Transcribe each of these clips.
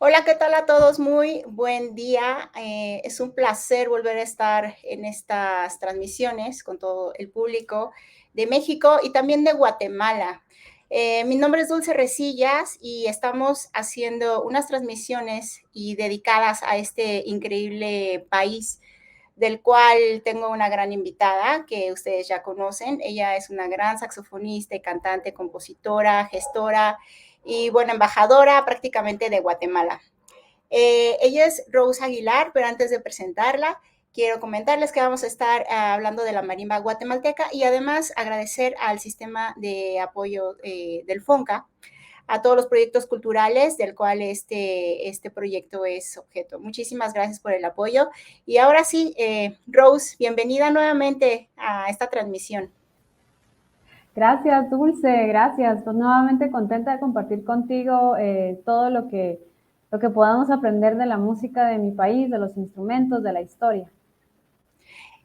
Hola, ¿qué tal a todos? Muy buen día. Es un placer volver a estar en estas transmisiones con todo el público de México y también de Guatemala. Mi nombre es Dulce Resillas y estamos haciendo unas transmisiones y dedicadas a este increíble país del cual tengo una gran invitada que ustedes ya conocen. Ella es una gran saxofonista y cantante, compositora, gestora y, bueno, embajadora prácticamente de Guatemala. Ella es Rose Aguilar, pero antes de presentarla, quiero comentarles que vamos a estar hablando de la marimba guatemalteca y además agradecer al sistema de apoyo del FONCA, a todos los proyectos culturales del cual este proyecto es objeto. Muchísimas gracias por el apoyo. Y ahora sí, Rose, bienvenida nuevamente a esta transmisión. Gracias, Dulce, gracias. Pues nuevamente contenta de compartir contigo todo lo que podamos aprender de la música de mi país, de los instrumentos, de la historia.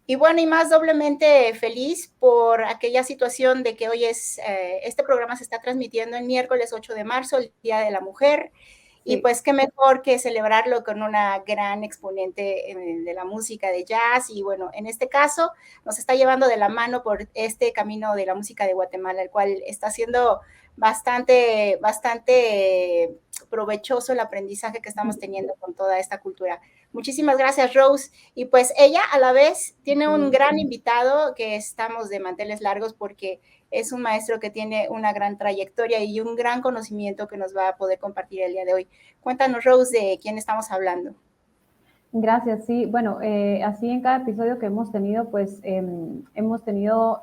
Y bueno, y más doblemente feliz por aquella situación de que hoy este programa se está transmitiendo el miércoles 8 de marzo, el Día de la Mujer, y Sí. pues qué mejor que celebrarlo con una gran exponente de la música de jazz. Y bueno, en este caso nos está llevando de la mano por este camino de la música de Guatemala, el cual está siendo bastante provechoso el aprendizaje que estamos teniendo con toda esta cultura. Muchísimas gracias, Rose. Y pues ella a la vez tiene un gran invitado que estamos de manteles largos porque es un maestro que tiene una gran trayectoria y un gran conocimiento que nos va a poder compartir el día de hoy. Cuéntanos, Rose, de quién estamos hablando. Gracias, sí. Bueno, así en cada episodio que hemos tenido, pues hemos tenido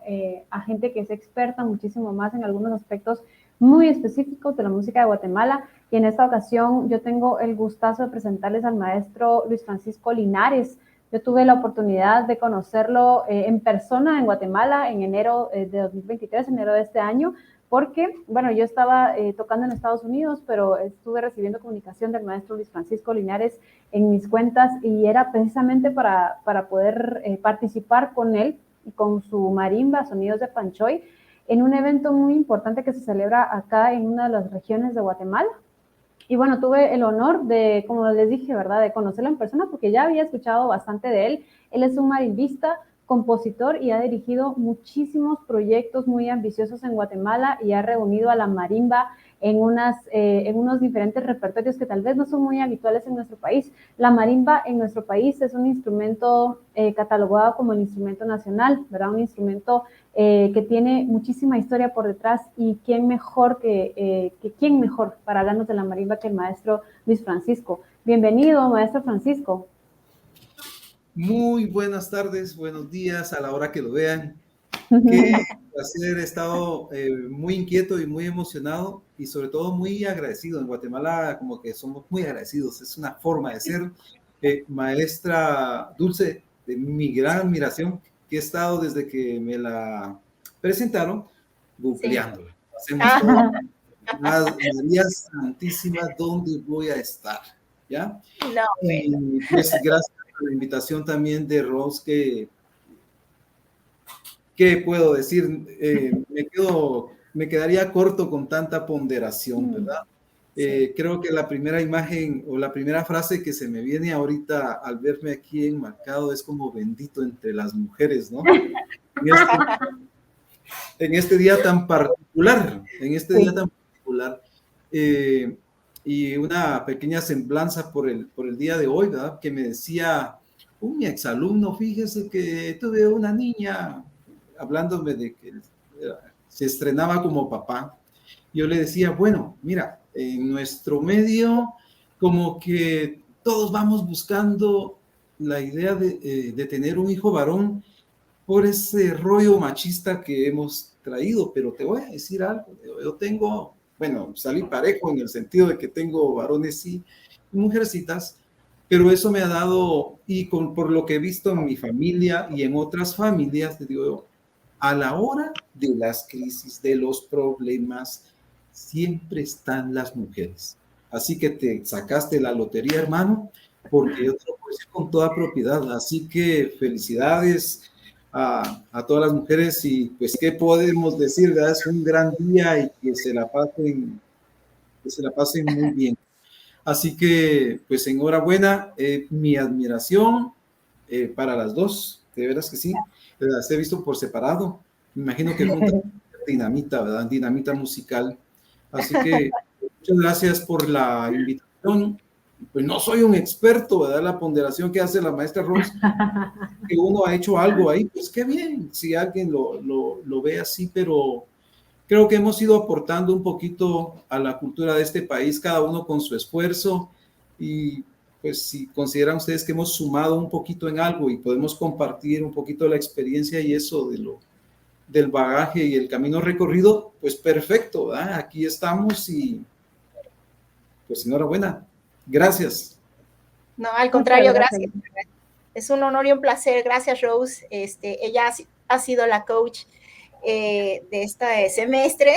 a gente que es experta muchísimo más en algunos aspectos muy específicos de la música de Guatemala. Y en esta ocasión yo tengo el gustazo de presentarles al maestro Luis Francisco Linares. Yo tuve la oportunidad de conocerlo en persona en Guatemala en enero de 2023, enero de este año, porque, bueno, yo estaba tocando en Estados Unidos, pero estuve recibiendo comunicación del maestro Luis Francisco Linares en mis cuentas y era precisamente para poder participar con él y con su marimba, Sonidos de Panchoy, en un evento muy importante que se celebra acá en una de las regiones de Guatemala. Y bueno, tuve el honor de, como les dije, ¿verdad?, de conocerlo en persona porque ya había escuchado bastante de él. Él es un marimbista, compositor y ha dirigido muchísimos proyectos muy ambiciosos en Guatemala y ha reunido a la marimba en unos diferentes repertorios que tal vez no son muy habituales en nuestro país. La marimba en nuestro país es un instrumento catalogado como el instrumento nacional, ¿verdad? Un instrumento que tiene muchísima historia por detrás y quién mejor quién mejor para hablarnos de la marimba que el maestro Luis Francisco. Bienvenido, maestro Francisco. Muy buenas tardes, buenos días a la hora que lo vean. Qué placer, he estado muy inquieto y muy emocionado y sobre todo muy agradecido. En Guatemala como que somos muy agradecidos, es una forma de ser. Maestra Dulce, de mi gran admiración, que he estado desde que me la presentaron, Sí. googleándola. Hacemos todo. María Santísima, ¿dónde voy a estar? ¿Ya? No, bueno. Y pues gracias a la invitación también de Rose, ¿qué puedo decir? Me quedaría corto con tanta ponderación, ¿verdad? Sí. Creo que la primera imagen o la primera frase que se me viene ahorita al verme aquí enmarcado es como bendito entre las mujeres, ¿no? En este, en este día tan particular, en este día tan particular. eh, y una pequeña semblanza por el día de hoy, ¿verdad? Que me decía un exalumno, fíjese que tuve una niña, hablándome de que se estrenaba como papá. Yo le decía, bueno, mira, en nuestro medio como que todos vamos buscando la idea de tener un hijo varón por ese rollo machista que hemos traído, pero te voy a decir algo, yo tengo, bueno, salí parejo en el sentido de que tengo varones y mujercitas, pero eso me ha dado, por lo que he visto en mi familia y en otras familias, te digo, a la hora de las crisis, de los problemas, siempre están las mujeres. Así que te sacaste la lotería, hermano, porque yo te lo puedo decir con toda propiedad. Así que felicidades a todas las mujeres y pues qué podemos decir, ¿verdad? Es un gran día y que se la pasen muy bien. Así que, pues enhorabuena, mi admiración para las dos, de veras que sí, las he visto por separado, me imagino que juntas dinamita, ¿verdad? Dinamita musical. Así que muchas gracias por la invitación. Pues no soy un experto, ¿verdad? La ponderación que hace la maestra Rose, que uno ha hecho algo ahí, pues qué bien, si alguien lo ve así, pero creo que hemos ido aportando un poquito a la cultura de este país, cada uno con su esfuerzo, y pues si consideran ustedes que hemos sumado un poquito en algo y podemos compartir un poquito la experiencia y eso del bagaje y el camino recorrido, pues perfecto, ¿verdad? Aquí estamos y pues enhorabuena. Gracias. No, al Muchas contrario, gracias. gracias. Es un honor y un placer. Gracias, Rose. Ella ha sido la coach de este semestre.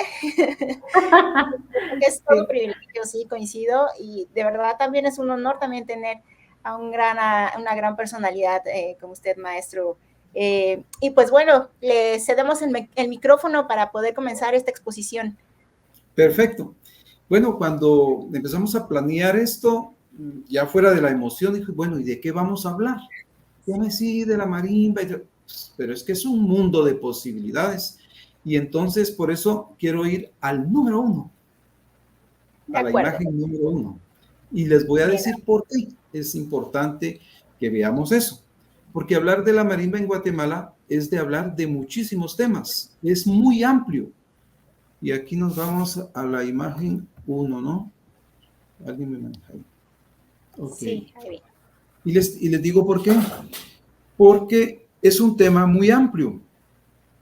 Es todo un privilegio, sí, coincido. Y de verdad también es un honor también tener a una gran personalidad como usted, maestro. Y pues bueno, le cedemos el micrófono para poder comenzar esta exposición. Perfecto. Bueno, cuando empezamos a planear esto, ya fuera de la emoción, dije, bueno, ¿y de qué vamos a hablar? Sí, de la marimba, pero es que es un mundo de posibilidades. Y entonces, por eso quiero ir al número uno, a la imagen número uno. Y les voy a decir por qué es importante que veamos eso. Porque hablar de la marimba en Guatemala es de hablar de muchísimos temas. Es muy amplio. Y aquí nos vamos a la imagen 1, ¿no? ¿Alguien me maneja ahí? Ok. Sí, ahí bien. Y les digo por qué. Porque es un tema muy amplio.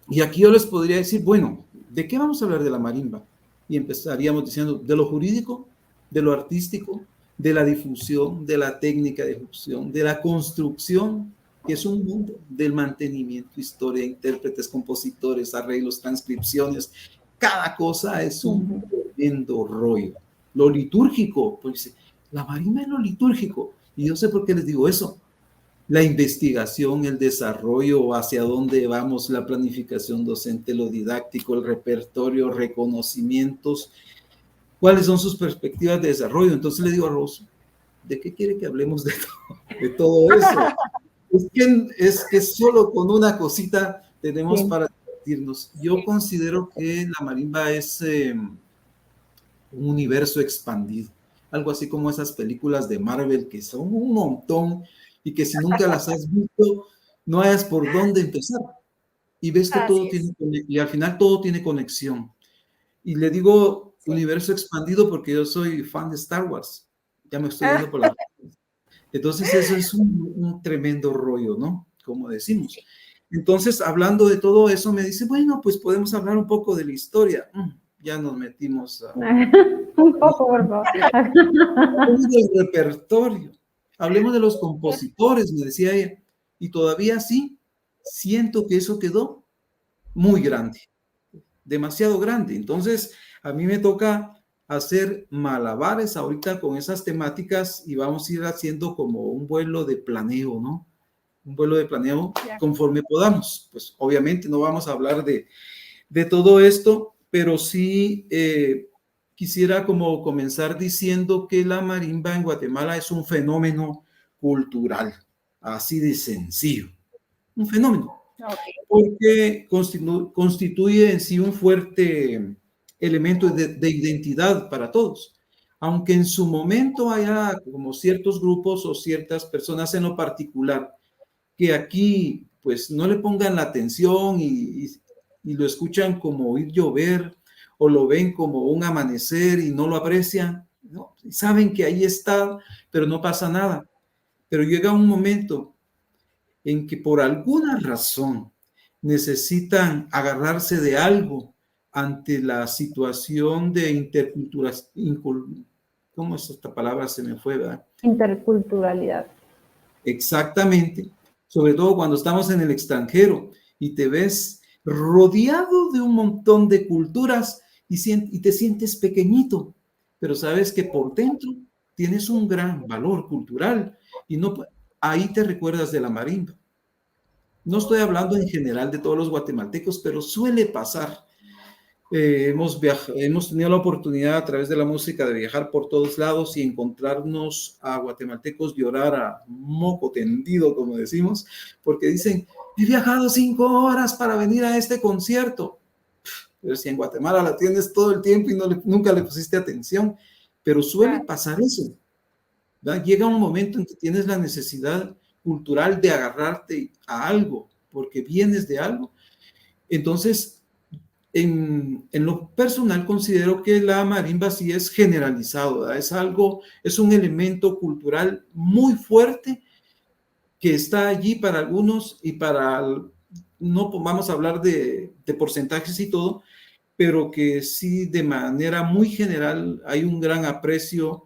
Y aquí yo les podría decir, bueno, ¿de qué vamos a hablar de la marimba? Y empezaríamos diciendo de lo jurídico, de lo artístico, de la difusión, de la técnica de difusión, de la construcción, que es un mundo, del mantenimiento, historia, intérpretes, compositores, arreglos, transcripciones. Cada cosa es un tremendo rollo. Lo litúrgico, pues la marimba es lo litúrgico. Y yo sé por qué les digo eso. La investigación, el desarrollo, hacia dónde vamos, la planificación docente, lo didáctico, el repertorio, reconocimientos, cuáles son sus perspectivas de desarrollo. Entonces le digo a Rosa, ¿de qué quiere que hablemos de todo eso? Es que solo con una cosita tenemos para divertirnos. Yo considero que la marimba es un universo expandido, algo así como esas películas de Marvel que son un montón y que si nunca las has visto, no hayas por dónde empezar. Y ves que todo tiene, y al final todo tiene conexión. Y le digo universo expandido porque yo soy fan de Star Wars. Ya me estoy yendo por la... Entonces eso es un tremendo rollo, ¿no? Como decimos. Entonces, hablando de todo eso, me dice, bueno, pues podemos hablar un poco de la historia. Ya nos metimos a... Un poco, por favor. Hablemos del repertorio, hablemos de los compositores, me decía ella, y todavía sí, siento que eso quedó muy grande, demasiado grande. Entonces, a mí me toca hacer malabares ahorita con esas temáticas y vamos a ir haciendo como un vuelo de planeo, ¿no? Un vuelo de planeo conforme podamos. Pues obviamente no vamos a hablar de todo esto, pero sí quisiera como comenzar diciendo que la marimba en Guatemala es un fenómeno cultural, así de sencillo, un fenómeno, porque constituye en sí un fuerte elemento de identidad para todos. Aunque en su momento haya como ciertos grupos o ciertas personas en lo particular que aquí pues no le pongan la atención y lo escuchan como oír llover o lo ven como un amanecer y no lo aprecian, ¿no? Saben que ahí está, pero no pasa nada. Pero llega un momento en que por alguna razón necesitan agarrarse de algo ante la situación de interculturalidad. ¿Cómo es esta palabra? Se me fue, ¿verdad? Interculturalidad. Exactamente, sobre todo cuando estamos en el extranjero y te ves rodeado de un montón de culturas y te sientes pequeñito, pero sabes que por dentro tienes un gran valor cultural y no, ahí te recuerdas de la marimba. No estoy hablando en general de todos los guatemaltecos, pero suele pasar hemos tenido la oportunidad a través de la música de viajar por todos lados y encontrarnos a guatemaltecos llorar a moco tendido, como decimos, porque dicen, he viajado 5 horas para venir a este concierto. Pero si en Guatemala la tienes todo el tiempo y nunca le pusiste atención, pero suele pasar eso, ¿verdad? Llega un momento en que tienes la necesidad cultural de agarrarte a algo, porque vienes de algo. Entonces, en lo personal considero que la marimba sí es generalizado, ¿verdad? Es un elemento cultural muy fuerte que está allí para algunos y no vamos a hablar de porcentajes y todo, pero que sí de manera muy general hay un gran aprecio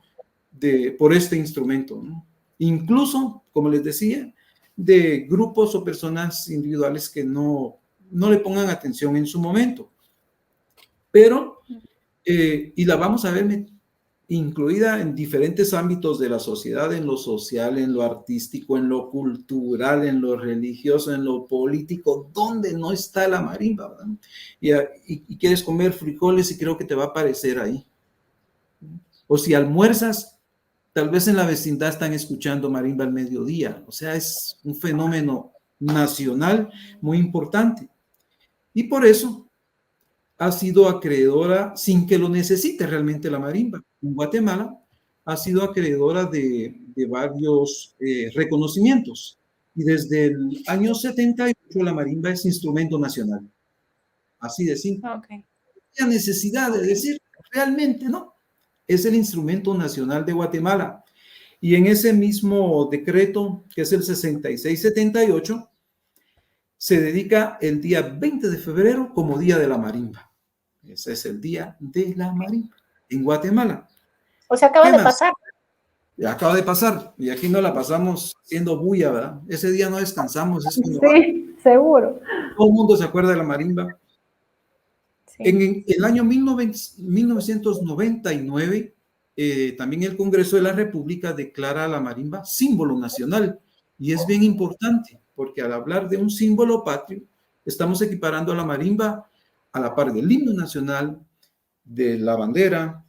por este instrumento, ¿no? Incluso, como les decía, de grupos o personas individuales que no le pongan atención en su momento. Pero, y la vamos a ver incluida en diferentes ámbitos de la sociedad, en lo social, en lo artístico, en lo cultural, en lo religioso, en lo político, donde no está la marimba, ¿verdad? Y quieres comer frijoles y creo que te va a aparecer ahí. O si almuerzas, tal vez en la vecindad están escuchando marimba al mediodía. O sea, es un fenómeno nacional muy importante. Y por eso ha sido acreedora, sin que lo necesite realmente la marimba. En Guatemala ha sido acreedora de varios reconocimientos. Y desde el año 78 la marimba es instrumento nacional. Así de simple. Okay. La necesidad de decir, realmente no. Es el instrumento nacional de Guatemala. Y en ese mismo decreto, que es el 6678, se dedica el día 20 de febrero como Día de la Marimba. Ese es el Día de la Marimba en Guatemala. O sea, acaba de pasar. Acaba de pasar. Y aquí no la pasamos haciendo bulla, ¿verdad? Ese día no descansamos. Sí, seguro. Todo el mundo se acuerda de la marimba. Sí. En el año 1999, también el Congreso de la República declara a la marimba símbolo nacional. Y es bien importante, porque al hablar de un símbolo patrio, estamos equiparando a la marimba a la par del himno nacional, de la bandera,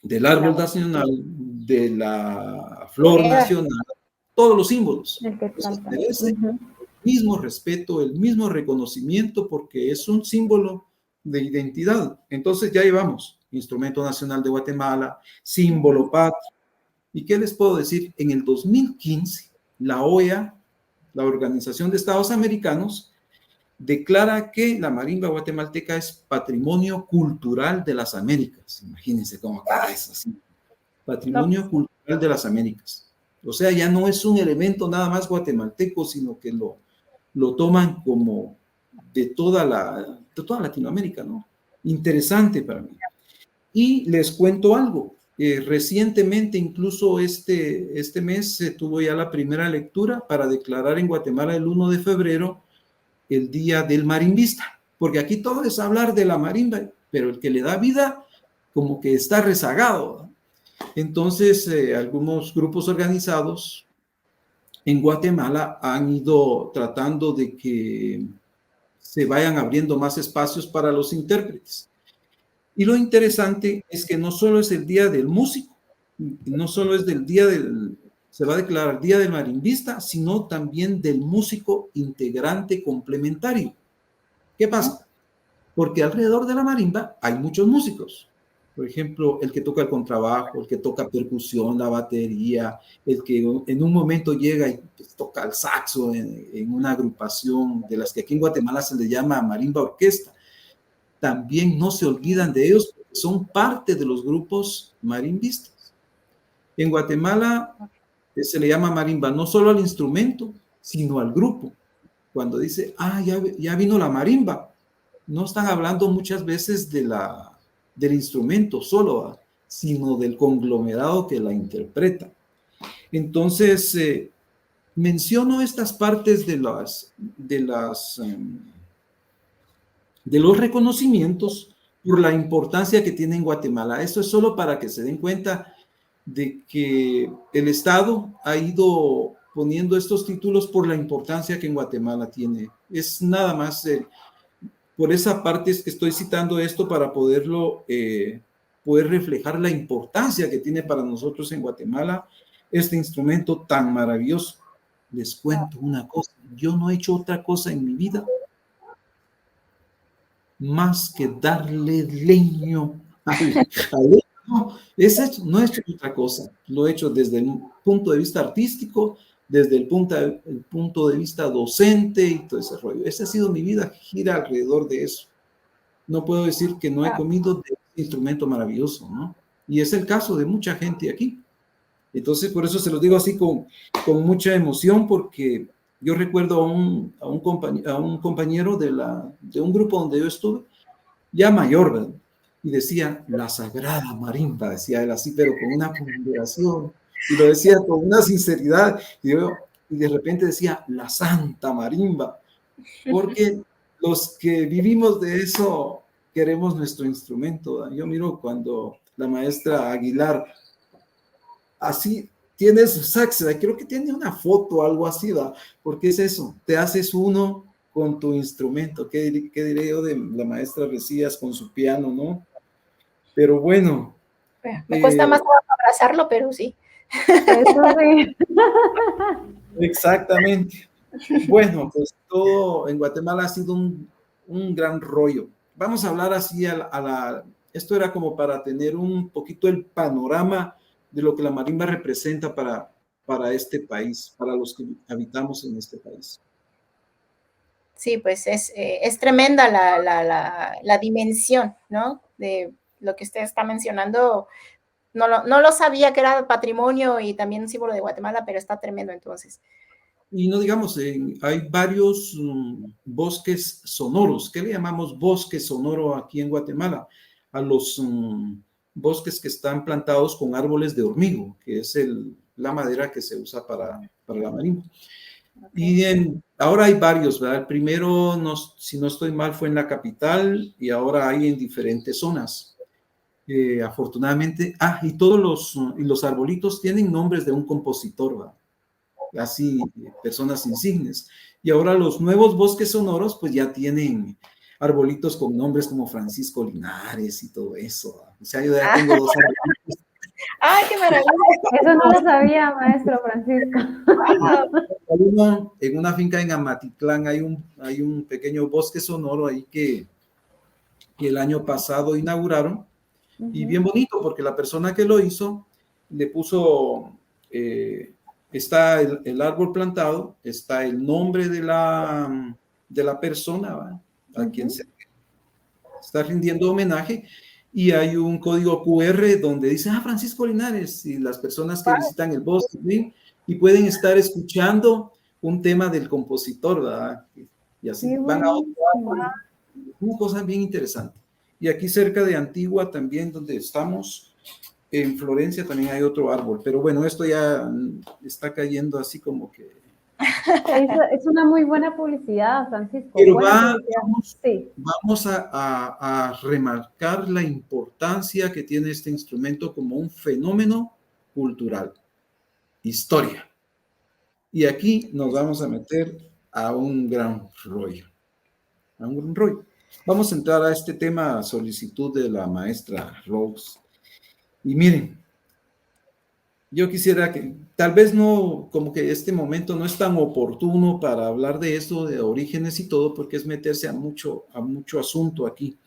del árbol nacional, de la flor nacional, todos los símbolos. Entonces, merece el mismo respeto, el mismo reconocimiento, porque es un símbolo de identidad. Entonces ya llevamos instrumento nacional de Guatemala, símbolo patrio. ¿Y qué les puedo decir? En el 2015, la OEA, la Organización de Estados Americanos, declara que la marimba guatemalteca es patrimonio cultural de las Américas. Imagínense cómo queda eso así. Patrimonio cultural de las Américas. O sea, ya no es un elemento nada más guatemalteco, sino que lo toman como de toda Latinoamérica, ¿no? Interesante para mí. Y les cuento algo. Recientemente, incluso este mes, se tuvo ya la primera lectura para declarar en Guatemala el 1 de febrero el Día del Marimbista, porque aquí todo es hablar de la marimba, pero el que le da vida como que está rezagado, ¿no? Entonces, algunos grupos organizados en Guatemala han ido tratando de que se vayan abriendo más espacios para los intérpretes. Y lo interesante es que no solo es el Día del Músico, no solo es se va a declarar Día del Marimbista, sino también del músico integrante complementario. ¿Qué pasa? Porque alrededor de la marimba hay muchos músicos. Por ejemplo, el que toca el contrabajo, el que toca percusión, la batería, el que en un momento llega y pues, toca el saxo en una agrupación de las que aquí en Guatemala se le llama marimba orquesta. También no se olvidan de ellos, porque son parte de los grupos marimbistas. En Guatemala se le llama marimba no solo al instrumento, sino al grupo. Cuando dice, ya vino la marimba, no están hablando muchas veces del instrumento solo, sino del conglomerado que la interpreta. Entonces, menciono estas partes de los reconocimientos por la importancia que tiene en Guatemala. Esto es solo para que se den cuenta de que el Estado ha ido poniendo estos títulos por la importancia que en Guatemala tiene. Es nada más por esa parte es que estoy citando esto para poderlo, poder reflejar la importancia que tiene para nosotros en Guatemala este instrumento tan maravilloso. Les cuento una cosa, yo no he hecho otra cosa en mi vida más que darle leño al no, no he hecho otra cosa, lo he hecho desde el punto de vista artístico, desde el punto de vista docente y todo ese rollo. Esa ha sido mi vida, gira alrededor de eso. No puedo decir que no he comido de este instrumento maravilloso, ¿no? Y es el caso de mucha gente aquí. Entonces, por eso se los digo así con mucha emoción, porque yo recuerdo a un compañero de un grupo donde yo estuve, ya mayor, ¿verdad? Y decía, la sagrada marimba, decía él así, pero con una ponderación, y lo decía con una sinceridad, y de repente decía, la santa marimba, porque los que vivimos de eso queremos nuestro instrumento, ¿verdad? Yo miro cuando la maestra Aguilar, así, tiene su sax, creo que tiene una foto o algo así, ¿verdad? Porque es eso, te haces uno con tu instrumento. ¿Qué diré yo de la maestra Recías con su piano, no? Pero bueno. Me cuesta más abrazarlo, pero sí. Eso sí. Exactamente. Bueno, pues todo en Guatemala ha sido un gran rollo. Vamos a hablar así esto era como para tener un poquito el panorama de lo que la marimba representa para este país, para los que habitamos en este país. Sí, pues es tremenda la dimensión, ¿no? De lo que usted está mencionando. No lo sabía que era patrimonio y también un símbolo de Guatemala, pero está tremendo entonces. Y no digamos, hay varios bosques sonoros. ¿Qué le llamamos bosque sonoro aquí en Guatemala? A los bosques que están plantados con árboles de hormigo, que es la madera que se usa para la marimba. Okay. Y ahora hay varios, ¿verdad? El primero, si no estoy mal, fue en la capital y ahora hay en diferentes zonas. Afortunadamente, y todos los arbolitos tienen nombres de un compositor, ¿verdad? Así, personas insignes. Y ahora los nuevos bosques sonoros, pues ya tienen arbolitos con nombres como Francisco Linares y todo eso, ¿verdad? O sea, yo ya tengo 2 arbolitos. ¡Ay, qué maravilla! Eso no lo sabía, maestro Francisco. En una finca en Amatitlán hay un pequeño bosque sonoro ahí que el año pasado inauguraron, y bien bonito porque la persona que lo hizo le puso, está el árbol plantado, está el nombre de la persona, ¿va? A quien se está rindiendo homenaje, y hay un código QR donde dice, Francisco Linares, y las personas que visitan el bosque, ¿sí? Y pueden estar escuchando un tema del compositor, ¿verdad? Y así van a otro árbol. Una cosa bien interesante. Y aquí cerca de Antigua también, donde estamos, en Florencia también hay otro árbol. Pero bueno, esto ya está cayendo así como que... Es una muy buena publicidad, Francisco. Pero vamos a remarcar la importancia que tiene este instrumento como un fenómeno cultural. Historia. Y aquí nos vamos a meter a un gran rollo. A un gran rollo. Vamos a entrar a este tema a solicitud de la maestra Rose. Y miren, yo quisiera que, tal vez no, como que este momento no es tan oportuno para hablar de esto, de orígenes y todo, porque es meterse a mucho asunto aquí.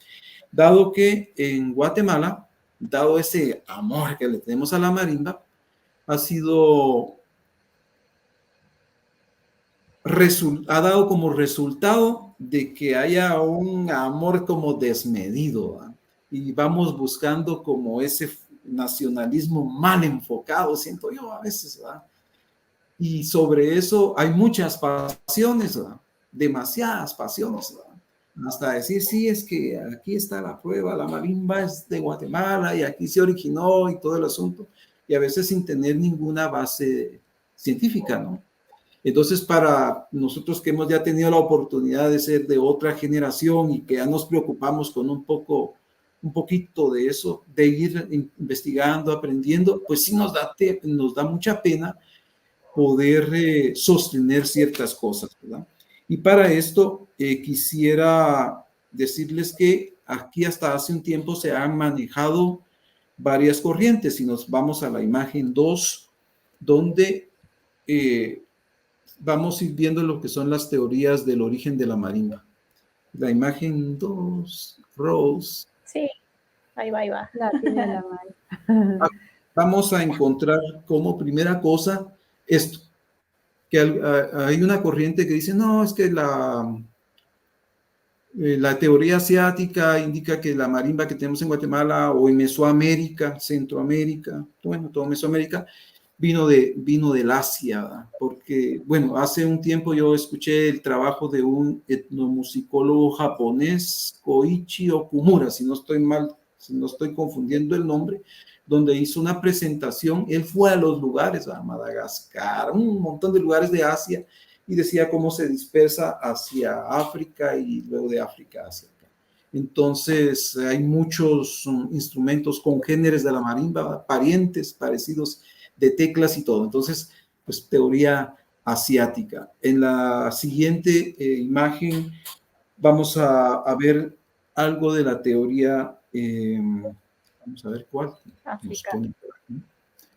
Dado que en Guatemala, dado ese amor que le tenemos a la marimba, ha dado como resultado de que haya un amor como desmedido, ¿verdad? Y vamos buscando como ese nacionalismo mal enfocado, siento yo a veces, ¿verdad? Y sobre eso hay muchas pasiones, ¿verdad? Demasiadas pasiones, ¿verdad? Hasta decir, sí, es que aquí está la prueba, la marimba es de Guatemala y aquí se originó y todo el asunto, y a veces sin tener ninguna base científica, ¿no? Entonces, para nosotros que hemos ya tenido la oportunidad de ser de otra generación y que ya nos preocupamos con un poquito de eso, de ir investigando, aprendiendo, pues sí nos da mucha pena poder sostener ciertas cosas, ¿verdad? Y para esto quisiera decirles que aquí hasta hace un tiempo se han manejado varias corrientes. Si nos vamos a la imagen 2, donde vamos a ir viendo lo que son las teorías del origen de la marimba. La imagen 2, Rose. Sí, ahí va, ahí va. La tiene la marimba. Vamos a encontrar como primera cosa esto, que hay una corriente que dice, no, es que la teoría asiática indica que la marimba que tenemos en Guatemala o en Mesoamérica, Centroamérica, bueno, todo Mesoamérica, vino del Asia, ¿verdad? Porque, bueno, hace un tiempo yo escuché el trabajo de un etnomusicólogo japonés, Koichi Okumura, si no estoy confundiendo el nombre, donde hizo una presentación. Él fue a los lugares, a Madagascar, un montón de lugares de Asia, y decía cómo se dispersa hacia África y luego de África hacia acá. Entonces, hay muchos instrumentos congéneres de la marimba, parientes, parecidos, de teclas y todo. Entonces, pues teoría asiática. En la siguiente imagen vamos a ver algo de la teoría, vamos a ver cuál.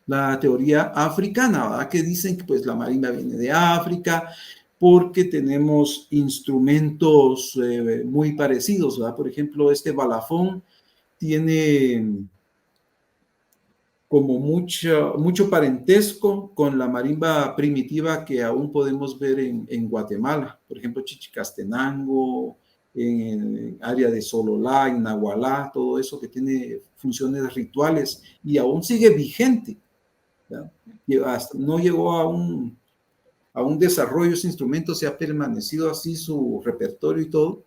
La teoría africana, ¿verdad? Que dicen que pues la marimba viene de África porque tenemos instrumentos muy parecidos, ¿verdad? Por ejemplo, este balafón tiene como mucho parentesco con la marimba primitiva que aún podemos ver en Guatemala. Por ejemplo, Chichicastenango, en el área de Sololá, en Nahualá, todo eso que tiene funciones rituales y aún sigue vigente. No llegó a un desarrollo ese instrumento, se ha permanecido así su repertorio y todo.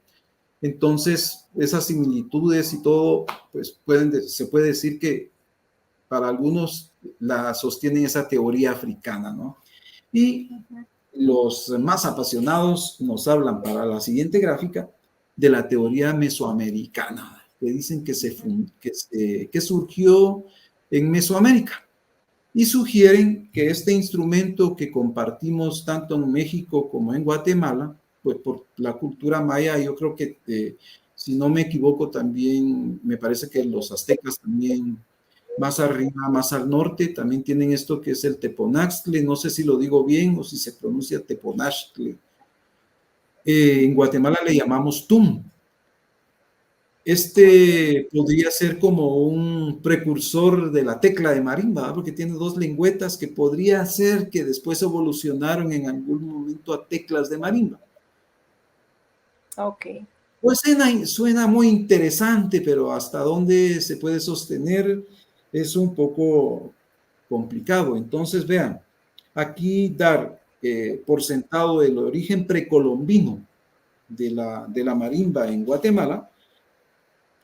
Entonces, esas similitudes y todo, pues se puede decir que para algunos la sostienen esa teoría africana, ¿no? Y los más apasionados nos hablan para la siguiente gráfica de la teoría mesoamericana, que dicen que surgió en Mesoamérica. Y sugieren que este instrumento que compartimos tanto en México como en Guatemala, pues por la cultura maya, yo creo que, si no me equivoco, también me parece que los aztecas también, más arriba, más al norte, también tienen esto que es el teponaxtle, no sé si lo digo bien o si se pronuncia teponaxtle. En Guatemala le llamamos tum. Este podría ser como un precursor de la tecla de marimba, ¿verdad? Porque tiene dos lengüetas que podría ser que después evolucionaron en algún momento a teclas de marimba. Ok. Pues suena muy interesante, pero hasta dónde se puede sostener es un poco complicado. Entonces, vean, aquí dar por sentado el origen precolombino de la marimba en Guatemala,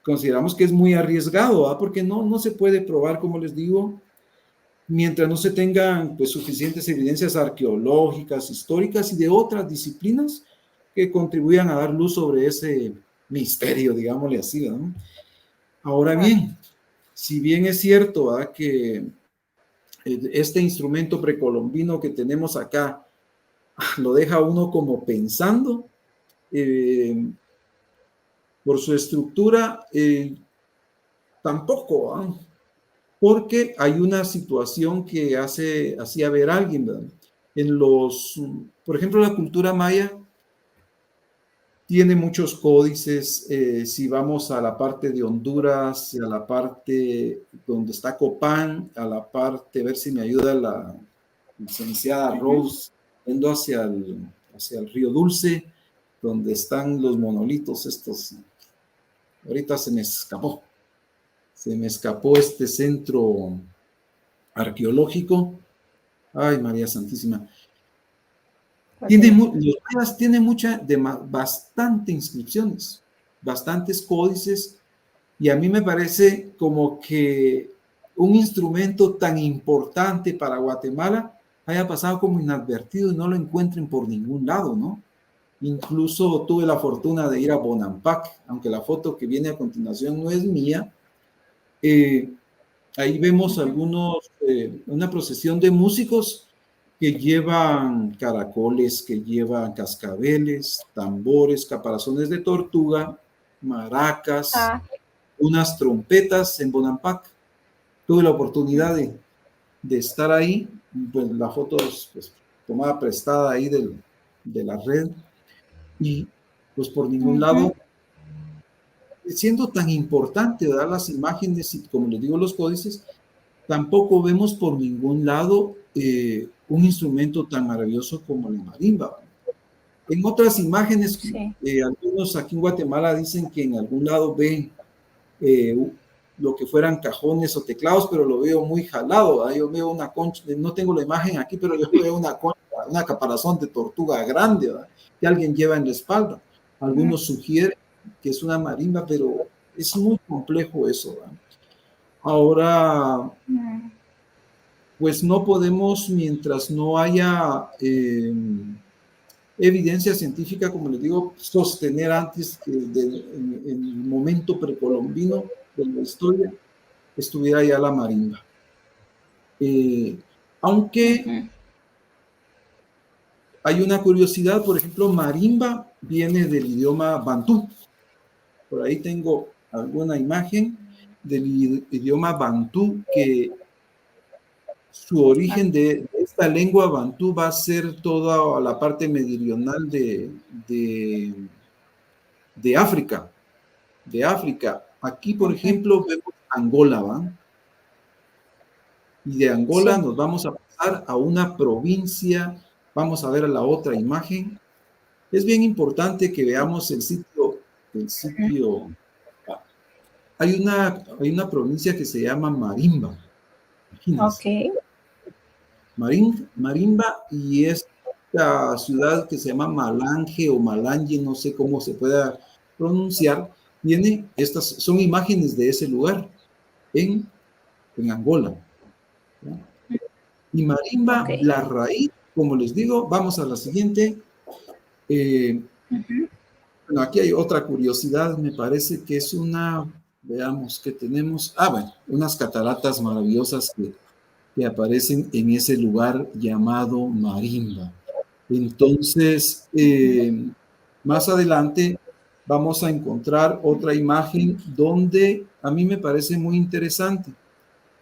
consideramos que es muy arriesgado, ¿ah? Porque no se puede probar, como les digo, mientras no se tengan pues, suficientes evidencias arqueológicas, históricas y de otras disciplinas que contribuyan a dar luz sobre ese misterio, digámosle así, ¿no? Ahora bien, si bien es cierto, ¿verdad? Que este instrumento precolombino que tenemos acá lo deja uno como pensando, por su estructura, tampoco, ¿eh? Porque hay una situación que hacía ver a alguien, ¿verdad? Por ejemplo, la cultura maya tiene muchos códices. Si vamos a la parte de Honduras, a la parte donde está Copán, a la parte, a ver si me ayuda la licenciada Rose, yendo hacia el Río Dulce, donde están los monolitos estos. Ahorita se me escapó este centro arqueológico. Ay, María Santísima. Los mayas tienen bastante inscripciones, bastantes códices, y a mí me parece como que un instrumento tan importante para Guatemala haya pasado como inadvertido y no lo encuentren por ningún lado, ¿no? Incluso tuve la fortuna de ir a Bonampak, aunque la foto que viene a continuación no es mía. Ahí vemos una procesión de músicos que llevan caracoles, que llevan cascabeles, tambores, caparazones de tortuga maracas, Ah, unas trompetas en Bonampak. Tuve la oportunidad de estar ahí, pues la foto es pues, tomada prestada ahí de la red, y pues por ningún ujú, lado, siendo tan importante, ¿verdad? Las imágenes y como les digo los códices, tampoco vemos por ningún lado un instrumento tan maravilloso como la marimba. En otras imágenes, sí. algunos aquí en Guatemala dicen que en algún lado ven eh, lo que fueran cajones o teclados, pero lo veo muy jalado, ¿verdad? Yo veo una concha, no tengo la imagen aquí, pero yo veo una concha, una caparazón de tortuga grande, ¿verdad? Que alguien lleva en la espalda. Mm, Algunos sugieren que es una marimba, pero es muy complejo eso, ¿verdad? Ahora, mm, pues no podemos, mientras no haya evidencia científica, como les digo, sostener antes que en el momento precolombino de la historia estuviera ya la marimba. Eh, Aunque ujú, hay una curiosidad, por ejemplo, marimba viene del idioma bantú. Por ahí tengo alguna imagen del idioma bantú que su ah, origen de esta lengua bantú va a ser toda la parte meridional de, de África. De África. Aquí, por ujú, ejemplo, vemos Angola, ¿va? Y de Angola sí. nos vamos a pasar a una provincia, vamos a ver la otra imagen. Es bien importante que veamos el Ujú, sitio. Hay una provincia que se llama Marimba, ok. imagínense. Marimba y esta ciudad que se llama Malange o Malange, no sé cómo se pueda pronunciar, estas son imágenes de ese lugar en Angola, ¿no? Y Ok. marimba, la raíz, como les digo, vamos a la siguiente. Eh, Ujú, bueno, aquí hay otra curiosidad, me parece que es veamos qué tenemos. Bueno, unas cataratas maravillosas que aparecen en ese lugar llamado Marimba. Entonces, más adelante vamos a encontrar otra imagen donde a mí me parece muy interesante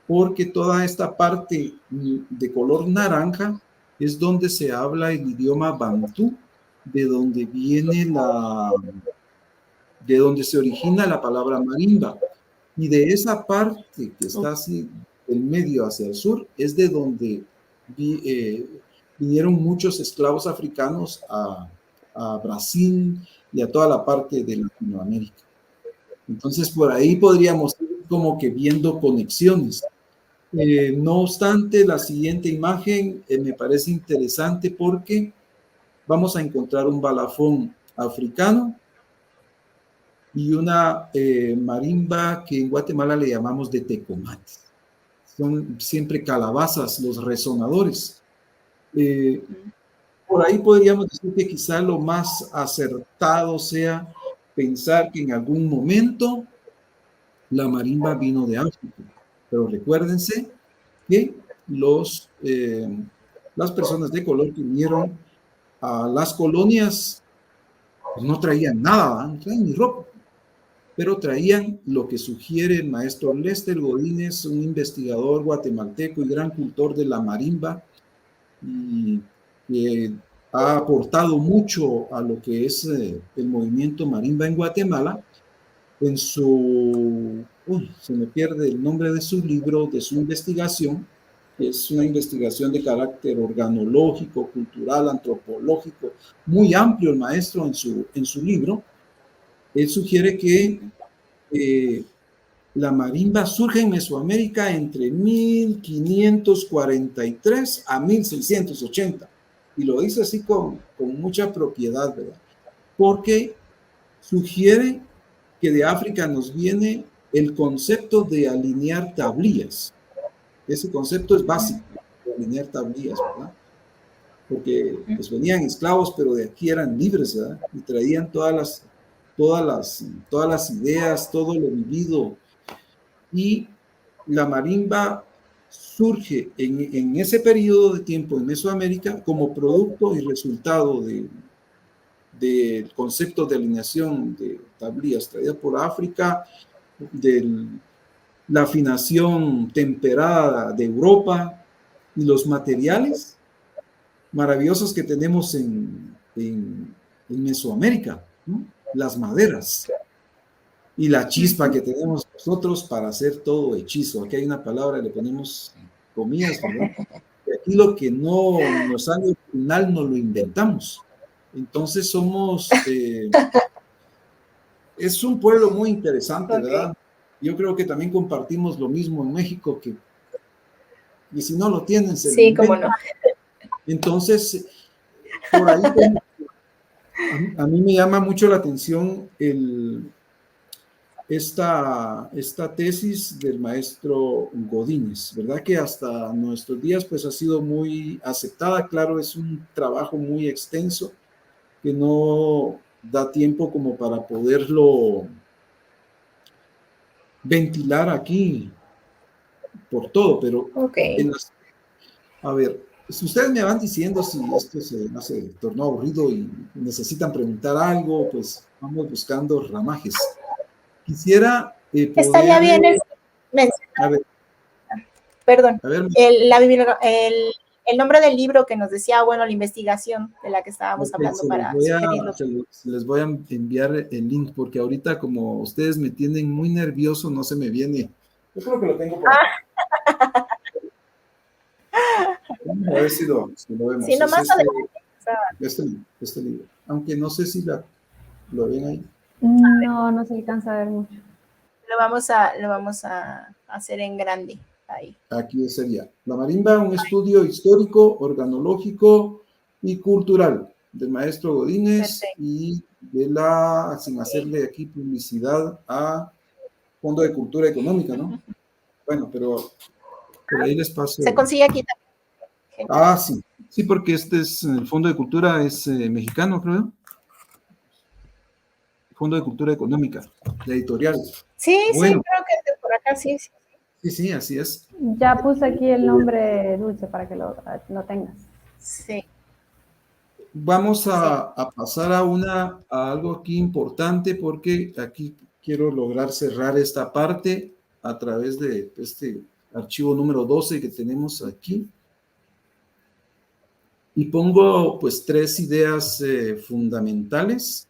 porque toda esta parte de color naranja es donde se habla el idioma bantú, de donde viene de donde se origina la palabra marimba. Y de esa parte que está así del medio hacia el sur es de donde vinieron muchos esclavos africanos a Brasil y a toda la parte de Latinoamérica. Entonces por ahí podríamos ir como que viendo conexiones. No obstante, la siguiente imagen me parece interesante porque vamos a encontrar un balafón africano y una marimba que en Guatemala le llamamos de tecomate. Son siempre calabazas los resonadores. Eh, por ahí podríamos decir que quizá lo más acertado sea pensar que en algún momento la marimba vino de África. Pero recuérdense que las personas de color que vinieron a las colonias pues no traían nada, no traían ni ropa, pero traían lo que sugiere el maestro Lester Godínez, un investigador guatemalteco y gran cultor de la marimba, y que ha aportado mucho a lo que es el movimiento marimba en Guatemala. Se me pierde el nombre de su libro, de su investigación, que es una investigación de carácter organológico, cultural, antropológico, muy amplio el maestro en su libro. Él sugiere que eh, la marimba surge en Mesoamérica entre 1543 a 1680. Y lo dice así con mucha propiedad, ¿verdad? Porque sugiere que de África nos viene el concepto de alinear tablillas. Ese concepto es básico, de alinear tablillas, ¿verdad? Porque pues venían esclavos, pero de aquí eran libres, ¿verdad? Y traían todas las ideas, todo lo vivido. Y la marimba surge en ese periodo de tiempo en Mesoamérica como producto y resultado del concepto de alineación de tablillas traída por África, de la afinación temperada de Europa y los materiales maravillosos que tenemos en Mesoamérica, ¿no? Las maderas y la chispa que tenemos nosotros para hacer todo hechizo. Aquí hay una palabra, le ponemos comillas, ¿verdad? Y aquí lo que no nos sale al final no lo inventamos. Entonces es un pueblo muy interesante, Ok. ¿verdad? Yo creo que también compartimos lo mismo en México, y si no lo tienen, se lo Sí, cómo no. inventan. Entonces, por ahí, a mí me llama mucho la atención esta tesis del maestro Godínez, ¿verdad? Que hasta nuestros días pues ha sido muy aceptada. Claro, es un trabajo muy extenso que no da tiempo como para poderlo ventilar aquí por todo, pero Ok. a ver, si ustedes me van diciendo si esto se tornó aburrido y necesitan preguntar algo, pues vamos buscando ramajes. Quisiera Estaría poder, bien a ver, perdón, a ver, el nombre del libro que nos decía, bueno, la investigación de la que estábamos ok, hablando para sugerirlo. se les voy a enviar el link porque ahorita como ustedes me tienen muy nervioso, no se me viene. Yo creo que lo tengo por aquí. Vamos a ver si lo Sí, vemos. Es nomás adelante. O sea, este libro. Aunque no sé si lo ven ahí. No, no se alcanza a ver mucho. lo vamos a hacer en grande ahí. Aquí sería La Marimba, un estudio histórico, organológico y cultural del maestro Godínez Perfecto. y sin hacerle aquí publicidad a Fondo de Cultura Económica, ¿no? Bueno, pero por ahí les paso. Se consigue aquí también. Genial. Ah, sí, sí, porque el Fondo de Cultura es mexicano, creo. Fondo de Cultura Económica, la editorial. Sí, sí, Bueno, creo que de por acá sí. sí, así es. Ya puse aquí el nombre, Dulce, para que lo tengas. Sí. Vamos Sí. a pasar a algo aquí importante porque aquí quiero lograr cerrar esta parte a través de este archivo número 12 que tenemos aquí. Y pongo pues 3 ideas fundamentales.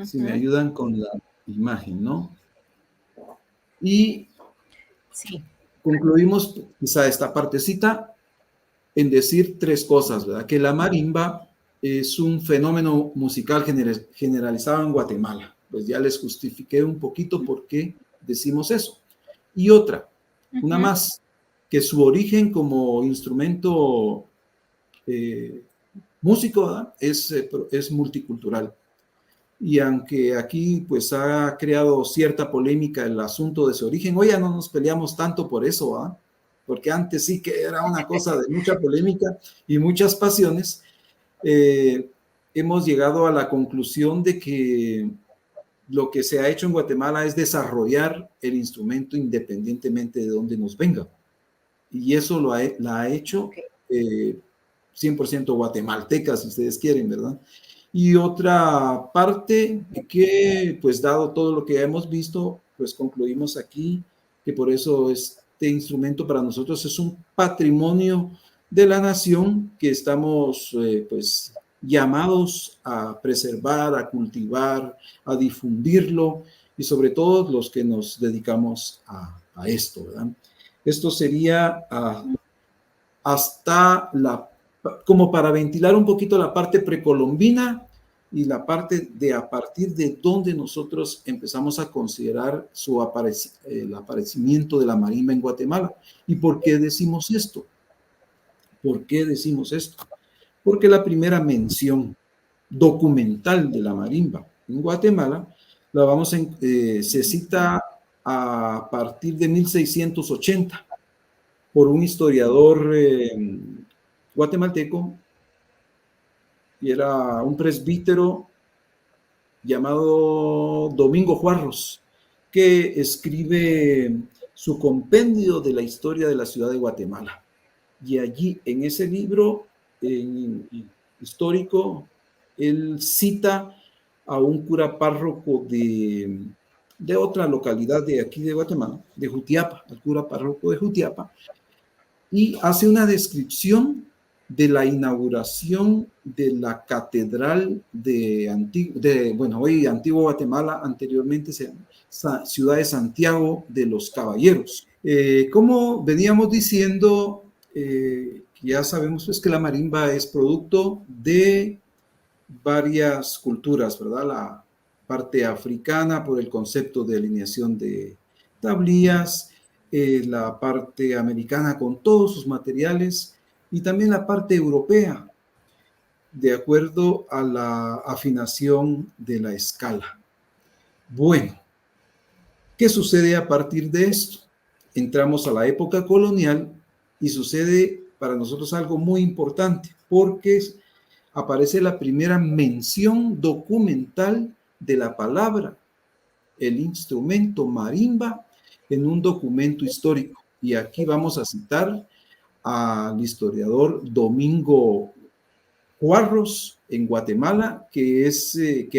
Si me ayudan con la imagen, ¿no? Y Sí. concluimos quizá esta partecita en decir 3 cosas, ¿verdad? Que la marimba es un fenómeno musical generalizado en Guatemala. Pues ya les justifiqué un poquito por qué decimos eso. Y una más, que su origen como instrumento músico, ¿verdad? Es multicultural. Y aunque aquí pues ha creado cierta polémica el asunto de su origen, hoy ya no nos peleamos tanto por eso, ¿ah? Porque antes sí que era una cosa de mucha polémica y muchas pasiones. Hemos llegado a la conclusión de que lo que se ha hecho en Guatemala es desarrollar el instrumento independientemente de dónde nos venga. Y eso la ha hecho 100% guatemalteca, si ustedes quieren, ¿verdad? Y otra parte que, pues dado todo lo que hemos visto, pues concluimos aquí que por eso este instrumento para nosotros es un patrimonio de la nación que estamos pues llamados a preservar, a cultivar, a difundirlo y sobre todo los que nos dedicamos a esto, ¿verdad? Esto sería hasta como para ventilar un poquito la parte precolombina y la parte de a partir de donde nosotros empezamos a considerar el aparecimiento de la marimba en Guatemala. ¿Y por qué decimos esto? ¿Por qué decimos esto? Porque la primera mención documental de la marimba en Guatemala se cita a partir de 1680 por un historiador guatemalteco y era un presbítero llamado Domingo Juarros, que escribe su compendio de la historia de la ciudad de Guatemala. Y allí, en ese libro, histórico, él cita a un cura párroco de otra localidad de aquí de Guatemala, de Jutiapa, al cura párroco de Jutiapa, y hace una descripción de la inauguración de la catedral hoy Antigua Guatemala, anteriormente se llama Ciudad de Santiago de los Caballeros. Como veníamos diciendo, ya sabemos pues, que la marimba es producto de varias culturas, ¿verdad? La parte africana por el concepto de alineación de tablillas, la parte americana con todos sus materiales y también la parte europea, de acuerdo a la afinación de la escala. Bueno, ¿qué sucede a partir de esto? Entramos a la época colonial y sucede para nosotros algo muy importante, porque aparece la primera mención documental de la palabra, el instrumento marimba, en un documento histórico. Y aquí vamos a citar al historiador Domingo Cuarros en Guatemala, que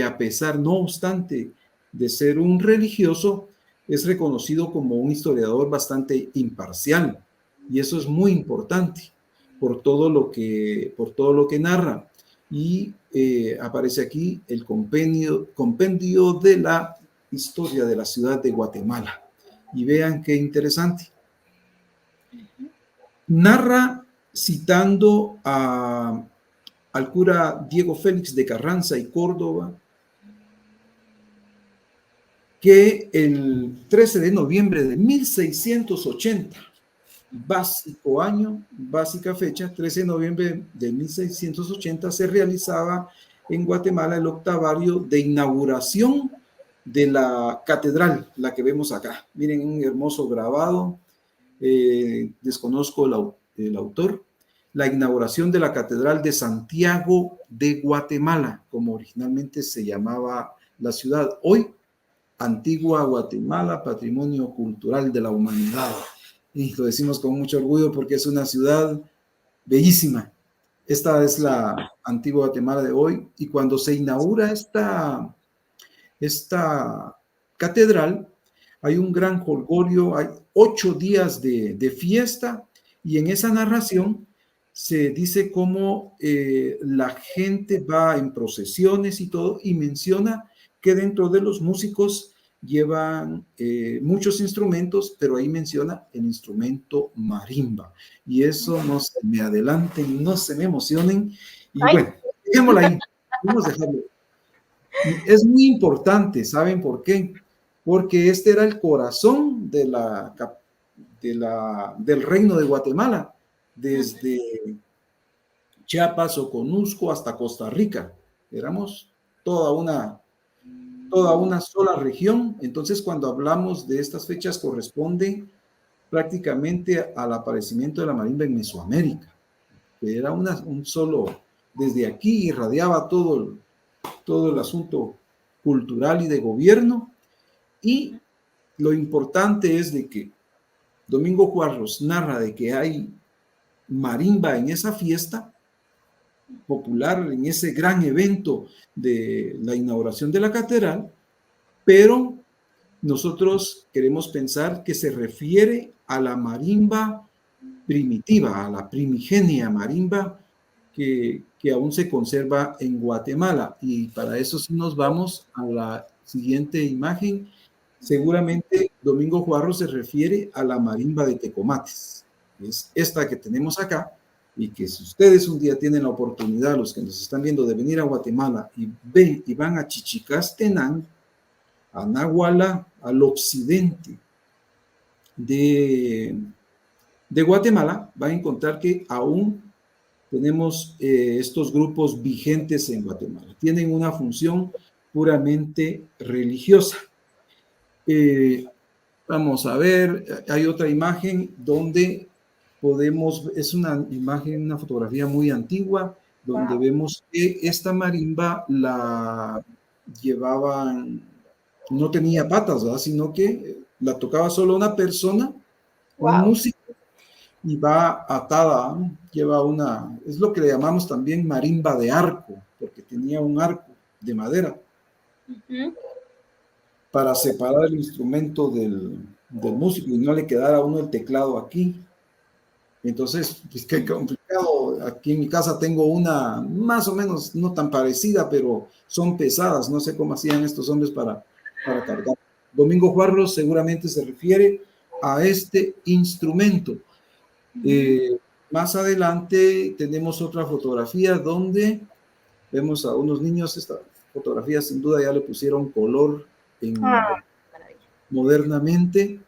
a pesar, no obstante, de ser un religioso, es reconocido como un historiador bastante imparcial. Y eso es muy importante por todo lo que narra. Y aparece aquí el compendio de la historia de la ciudad de Guatemala. Y vean qué interesante. Narra citando al cura Diego Félix de Carranza y Córdoba, que el 13 de noviembre de 1680, básico año, básica fecha, 13 de noviembre de 1680, se realizaba en Guatemala el octavario de inauguración de la catedral, la que vemos acá. Miren, un hermoso grabado, desconozco el autor. La inauguración de la Catedral de Santiago de Guatemala, como originalmente se llamaba la ciudad. Hoy, Antigua Guatemala, Patrimonio Cultural de la Humanidad. Y lo decimos con mucho orgullo porque es una ciudad bellísima. Esta es la Antigua Guatemala de hoy. Y cuando se inaugura esta catedral, hay un gran jolgorio, hay 8 días de fiesta, y en esa narración se dice cómo la gente va en procesiones y todo, y menciona que dentro de los músicos llevan muchos instrumentos, pero ahí menciona el instrumento marimba. Y eso no se me adelanten, no se me emocionen. Y bueno, dejémoslo ahí, vamos a dejarlo. Es muy importante, ¿saben por qué? Porque este era el corazón del reino de Guatemala, desde Chiapas o Conusco hasta Costa Rica. Éramos toda una sola región. Entonces, cuando hablamos de estas fechas, corresponde prácticamente al aparecimiento de la marimba en Mesoamérica, que era un solo, desde aquí irradiaba todo el asunto cultural y de gobierno. Y lo importante es de que Domingo Cuarros narra de que hay marimba en esa fiesta popular, en ese gran evento de la inauguración de la catedral, pero nosotros queremos pensar que se refiere a la marimba primitiva, a la primigenia marimba que aún se conserva en Guatemala. Y para eso sí nos vamos a la siguiente imagen. Seguramente Domingo Cuarros se refiere a la marimba de Tecomates. Es esta que tenemos acá, y que si ustedes un día tienen la oportunidad, los que nos están viendo, de venir a Guatemala y ven y van a Chichicastenango, a Nahuala, al occidente de Guatemala, van a encontrar que aún tenemos estos grupos vigentes en Guatemala. Tienen una función puramente religiosa. Vamos a ver, hay otra imagen donde es una imagen, una fotografía muy antigua, donde vemos que esta marimba la llevaban, no tenía patas, ¿verdad? Sino que la tocaba solo una persona, un músico, y va atada, ¿no? Lleva es lo que le llamamos también marimba de arco, porque tenía un arco de madera para separar el instrumento del músico y no le quedara a uno el teclado aquí. Entonces, pues qué complicado. Aquí en mi casa tengo una más o menos no tan parecida, pero son pesadas. No sé cómo hacían estos hombres para cargar. Domingo Juarros seguramente se refiere a este instrumento. Más adelante tenemos otra fotografía donde vemos a unos niños. Esta fotografía sin duda ya le pusieron color modernamente.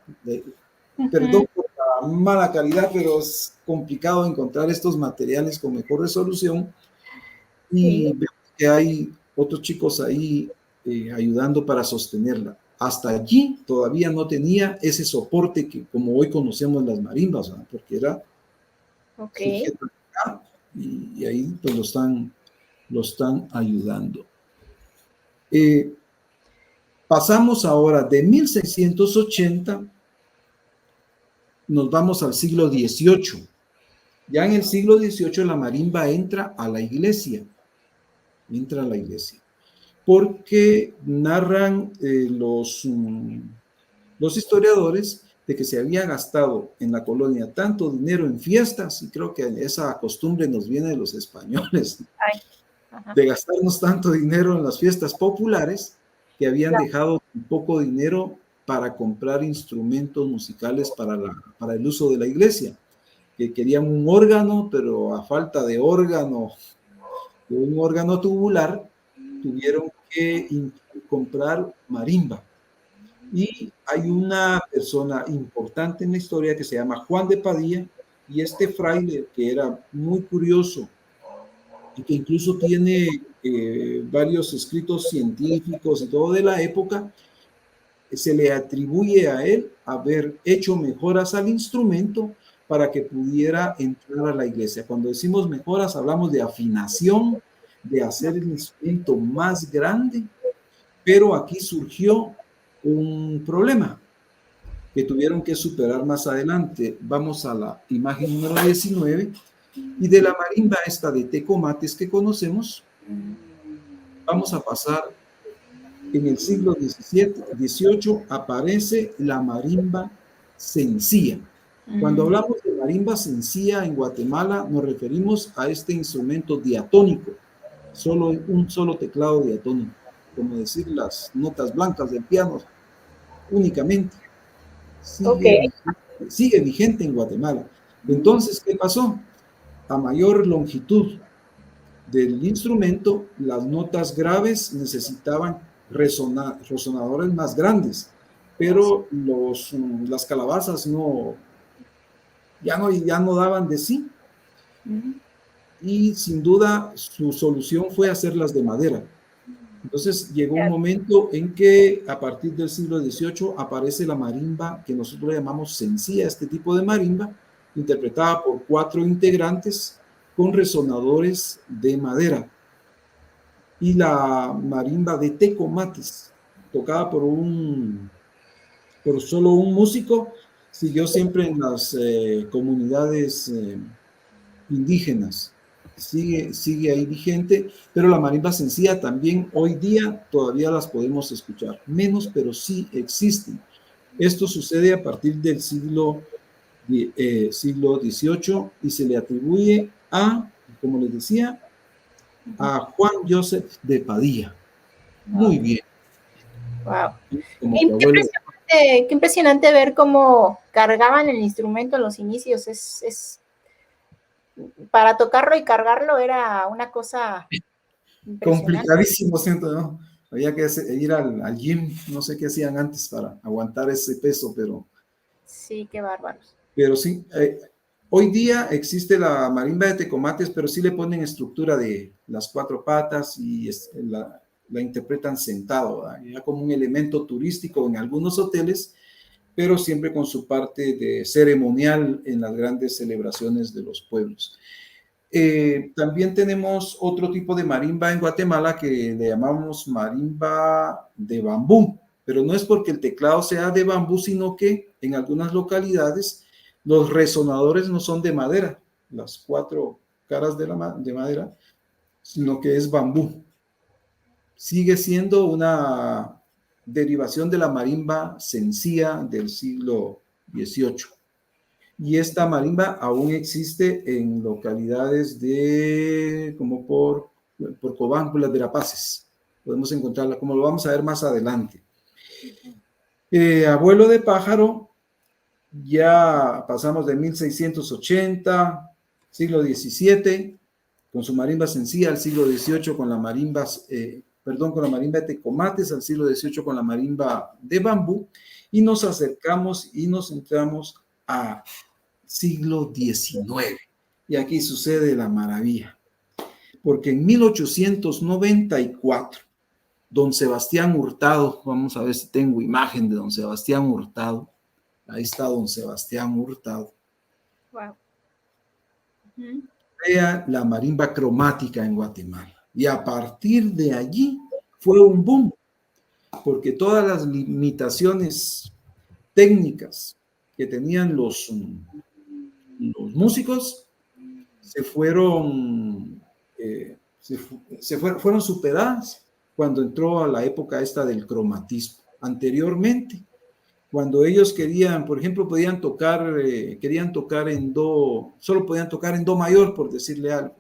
Perdón por la mala calidad, pero es complicado encontrar estos materiales con mejor resolución. Y vemos que hay otros chicos ahí ayudando para sostenerla. Hasta allí todavía no tenía ese soporte que como hoy conocemos las marimbas, ¿verdad? Porque era sujeto acá, y ahí pues lo están ayudando. Pasamos ahora de 1680, nos vamos al siglo XVIII. Ya en el siglo XVIII la marimba entra a la iglesia, porque narran los historiadores de que se había gastado en la colonia tanto dinero en fiestas, y creo que esa costumbre nos viene de los españoles, de gastarnos tanto dinero en las fiestas populares, que habían dejado un poco de dinero para comprar instrumentos musicales para el uso de la iglesia, que querían un órgano, pero a falta de un órgano tubular, tuvieron que comprar marimba. Y hay una persona importante en la historia que se llama Juan de Padilla, y este fraile, que era muy curioso y que incluso tiene varios escritos científicos y todo de la época, se le atribuye a él haber hecho mejoras al instrumento para que pudiera entrar a la iglesia. Cuando decimos mejoras, hablamos de afinación, de hacer el instrumento más grande, pero aquí surgió un problema que tuvieron que superar más adelante. Vamos a la imagen número 19, y de la marimba esta de tecomates que conocemos, vamos a pasar. En el siglo XVIII aparece la marimba sencilla. Cuando hablamos de marimba sencilla en Guatemala, nos referimos a este instrumento diatónico, un solo teclado diatónico, como decir las notas blancas del piano únicamente. Sigue vigente en Guatemala. Entonces, ¿qué pasó? A mayor longitud del instrumento, las notas graves necesitaban resonadores más grandes, pero las calabazas ya no daban de sí. Y sin duda su solución fue hacerlas de madera. Entonces llegó un momento en que a partir del siglo XVIII aparece la marimba, que nosotros llamamos sencilla, este tipo de marimba, interpretada por 4 integrantes con resonadores de madera. Y la marimba de tecomates, tocada por solo un músico, siguió siempre en las comunidades indígenas. Sigue ahí vigente, pero la marimba sencilla también hoy día todavía las podemos escuchar, menos, pero sí existen. Esto sucede a partir del siglo XVIII y se le atribuye como les decía, a Juan Joseph de Padilla. Muy bien. Wow. Qué impresionante ver cómo cargaban el instrumento en los inicios. Para tocarlo y cargarlo era una cosa complicadísimo, siento, ¿no? Había que ir al gym, no sé qué hacían antes para aguantar ese peso, pero... Sí, qué bárbaros. Pero sí, hoy día existe la marimba de tecomates, pero sí le ponen estructura de las 4 patas y la interpretan sentado, ¿verdad? Ya como un elemento turístico en algunos hoteles, pero siempre con su parte de ceremonial en las grandes celebraciones de los pueblos. También tenemos otro tipo de marimba en Guatemala que le llamamos marimba de bambú, pero no es porque el teclado sea de bambú, sino que en algunas localidades Los resonadores no son de madera, las 4 caras de madera, sino que es bambú. Sigue siendo una derivación de la marimba sencilla del siglo XVIII. Y esta marimba aún existe en localidades como por Cobán, por las Verapaces. Podemos encontrarla, como lo vamos a ver más adelante. Abuelo de pájaro, ya pasamos de 1680, siglo XVII, con su marimba sencilla, al siglo XVIII con la marimba, con la marimba de tecomates, al siglo XVIII con la marimba de bambú, y nos acercamos y nos entramos a siglo XIX. Y aquí sucede la maravilla, porque en 1894, don Sebastián Hurtado, vamos a ver si tengo imagen de don Sebastián Hurtado, ahí está don Sebastián Hurtado, Wow. crea la marimba cromática en Guatemala. Y a partir de allí fue un boom, porque todas las limitaciones técnicas que tenían los músicos fueron superadas cuando entró a la época esta del cromatismo. Anteriormente, cuando ellos querían, por ejemplo, querían tocar en do, solo podían tocar en do mayor, por decirle algo,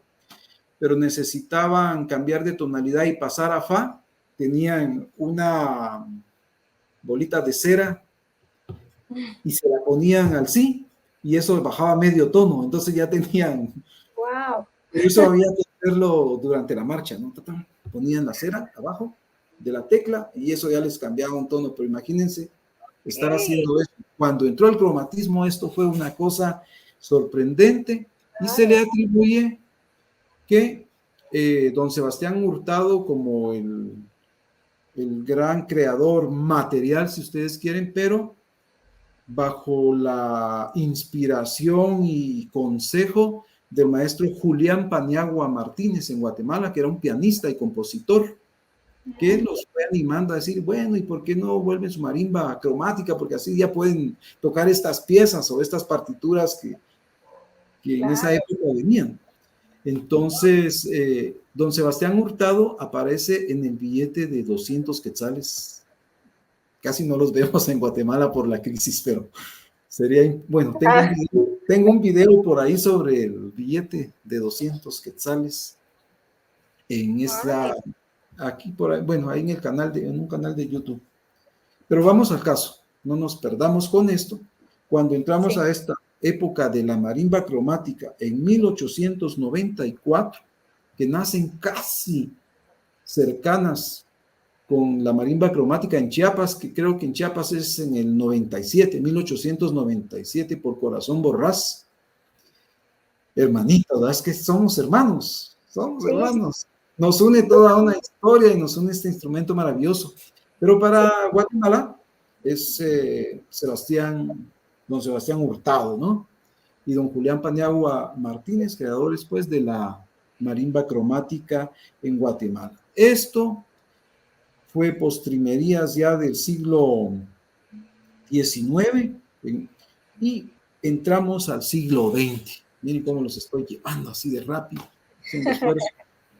pero necesitaban cambiar de tonalidad y pasar a fa, tenían una bolita de cera y se la ponían al si, y eso bajaba medio tono, entonces ya tenían... Wow. Eso había que hacerlo durante la marcha, ¿no? Ponían la cera abajo de la tecla y eso ya les cambiaba un tono, pero imagínense estar haciendo eso. Cuando entró el cromatismo, esto fue una cosa sorprendente y se le atribuye que don Sebastián Hurtado, como el gran creador material, si ustedes quieren, pero bajo la inspiración y consejo del maestro Julián Paniagua Martínez en Guatemala, que era un pianista y compositor, que los fue animando a decir, bueno, ¿y por qué no vuelven su marimba cromática? Porque así ya pueden tocar estas piezas o estas partituras que en esa época venían. Entonces, don Sebastián Hurtado aparece en el billete de 200 quetzales. Casi no los vemos en Guatemala por la crisis, pero sería, bueno, tengo un video por ahí sobre el billete de 200 quetzales en aquí por ahí, bueno, ahí en un canal de YouTube. Pero vamos al caso, no nos perdamos con esto. Cuando entramos a esta época de la marimba cromática en 1894, que nacen casi cercanas con la marimba cromática en Chiapas, que creo que en Chiapas es en el 1897, por Corazón Borrás. Hermanitos, es que somos hermanos, hermanos. Nos une toda una historia y nos une este instrumento maravilloso. Pero para Guatemala es don Sebastián Hurtado, ¿no? Y don Julián Paniagua Martínez, creadores, pues, de la marimba cromática en Guatemala. Esto fue postrimerías ya del siglo XIX y entramos al siglo XX. Miren cómo los estoy llevando así de rápido, sin esfuerzo.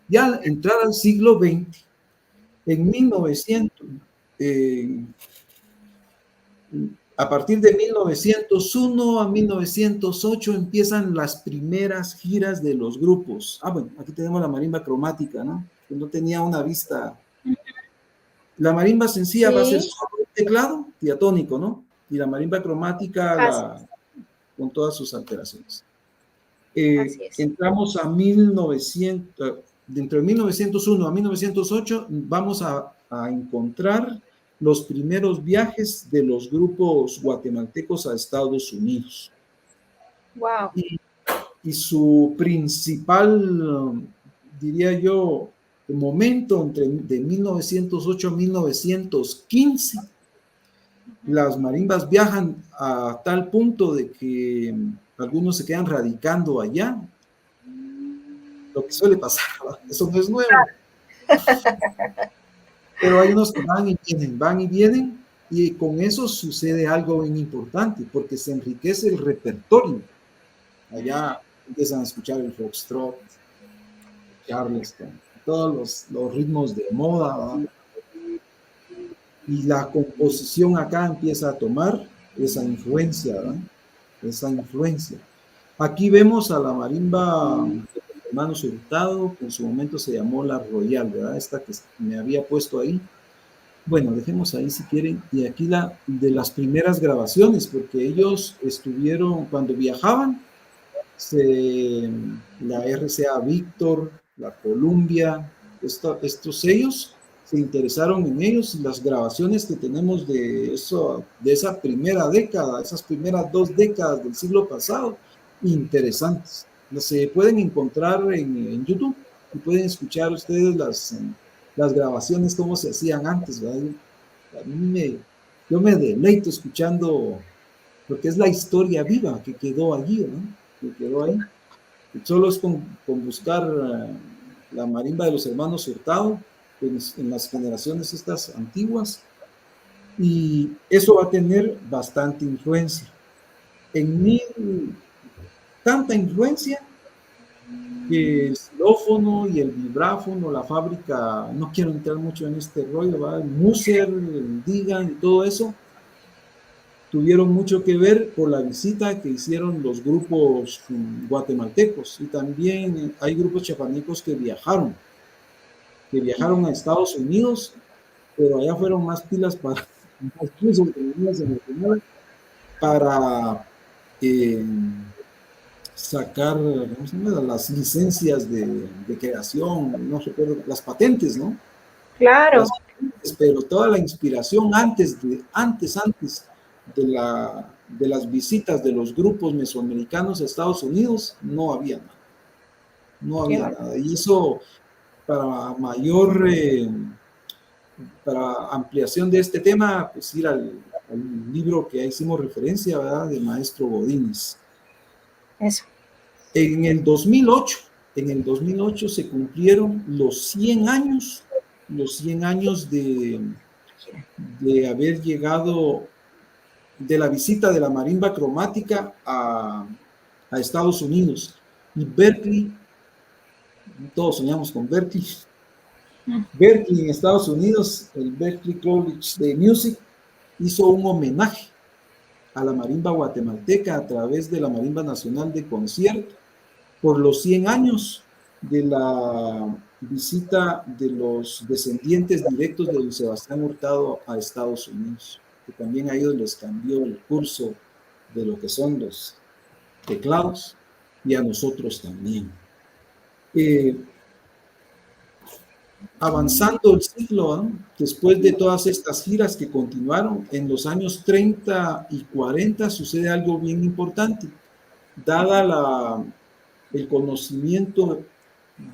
Ya al entrar al siglo XX, en 1900, a partir de 1901 a 1908 empiezan las primeras giras de los grupos. Bueno, aquí tenemos la marimba cromática, ¿no? Que no tenía una vista. La marimba sencilla va a ser solo un teclado diatónico, ¿no? Y la marimba cromática con todas sus alteraciones. Entramos a 1900, dentro de 1901 a 1908 vamos a encontrar los primeros viajes de los grupos guatemaltecos a Estados Unidos. Wow. Y su principal, diría yo, momento de 1908 a 1915, las marimbas viajan a tal punto de que algunos se quedan radicando allá. Lo que suele pasar, ¿verdad? Eso no es nuevo. Pero hay unos que van y vienen, Y con eso sucede algo bien importante, porque se enriquece el repertorio. Allá empiezan a escuchar el foxtrot, charleston, todos los ritmos de moda, ¿verdad? Y la composición acá empieza a tomar esa influencia, ¿verdad? Esa influencia. Aquí vemos a la marimba de los hermanos Hurtado, que en su momento se llamó La Royal, ¿verdad? Esta que me había puesto ahí. Bueno, dejemos ahí si quieren. Y aquí la de las primeras grabaciones, porque ellos estuvieron, cuando viajaban, la RCA Víctor, la Columbia, estos sellos se interesaron en ellos y las grabaciones que tenemos de esa primera década, esas primeras 2 décadas del siglo pasado, interesantes. Se pueden encontrar en YouTube y pueden escuchar ustedes las grabaciones como se hacían antes, ¿verdad? Yo me deleito escuchando, porque es la historia viva que quedó allí, ¿no? Que quedó ahí. Solo es con buscar la marimba de los hermanos Hurtado en las generaciones estas antiguas, y eso va a tener bastante influencia. En mí, tanta influencia que el xilófono y el vibráfono, la fábrica, no quiero entrar mucho en este rollo, ¿verdad? El Musser, el Digan y todo eso, tuvieron mucho que ver por la visita que hicieron los grupos guatemaltecos, y también hay grupos chapanecos que viajaron a Estados Unidos, pero allá fueron más pilas para sacar las licencias de creación, no recuerdo, las patentes, ¿no? Claro. Las patentes, pero toda la inspiración antes de las visitas de los grupos mesoamericanos a Estados Unidos, no había nada. No había nada. Y eso, para ampliación de este tema, pues ir al libro que hicimos referencia, ¿verdad? Del maestro Godínez. Eso. En el 2008 se cumplieron los 100 años de haber llegado, de la visita de la marimba cromática a Estados Unidos. Y Berklee, todos soñamos con Berklee. Berklee en Estados Unidos, el Berklee College de Music, hizo un homenaje a la marimba guatemalteca a través de la Marimba Nacional de Concierto por los 100 años de la visita de los descendientes directos de don Sebastián Hurtado a Estados Unidos, que también a ellos les cambió el curso de lo que son los teclados, y a nosotros también. Avanzando el siglo, ¿eh? Después de todas estas giras que continuaron, en los años 30 y 40 sucede algo bien importante. Dada el conocimiento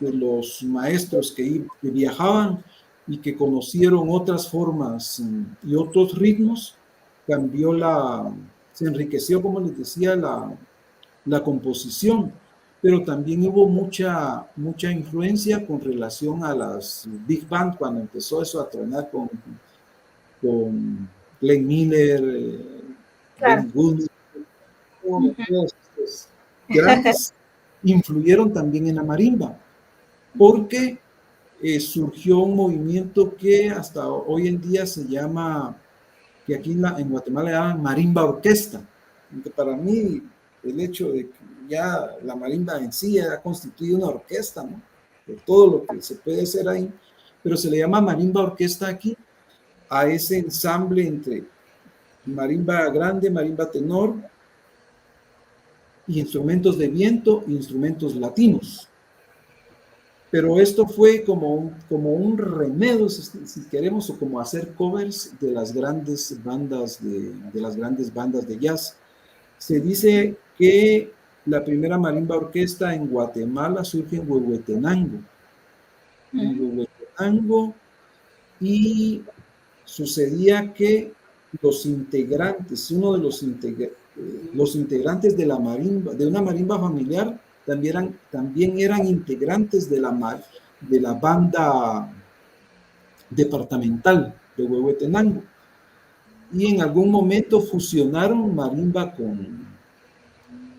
de los maestros que viajaban y que conocieron otras formas y otros ritmos, se enriqueció, como les decía, la composición, pero también hubo mucha influencia con relación a las big band, cuando empezó eso a tronar con Glenn Miller, Claro. Ben Goodman, todos estos grandes influyeron también en la marimba, porque surgió un movimiento que hasta hoy en día se llama, que aquí en Guatemala llaman marimba orquesta, que para mí el hecho de que ya la marimba en sí ha constituido una orquesta, ¿no? De todo lo que se puede hacer ahí, pero se le llama marimba orquesta aquí a ese ensamble entre marimba grande, marimba tenor, y instrumentos de viento e instrumentos latinos. Pero esto fue como un remedio, si queremos, o como hacer covers de las grandes bandas de jazz. Se dice que la primera marimba orquesta en Guatemala surge en Huehuetenango. Y sucedía que uno de los integrantes de la marimba, de una marimba familiar, también eran integrantes de la banda departamental de Huehuetenango. y en algún momento fusionaron marimba con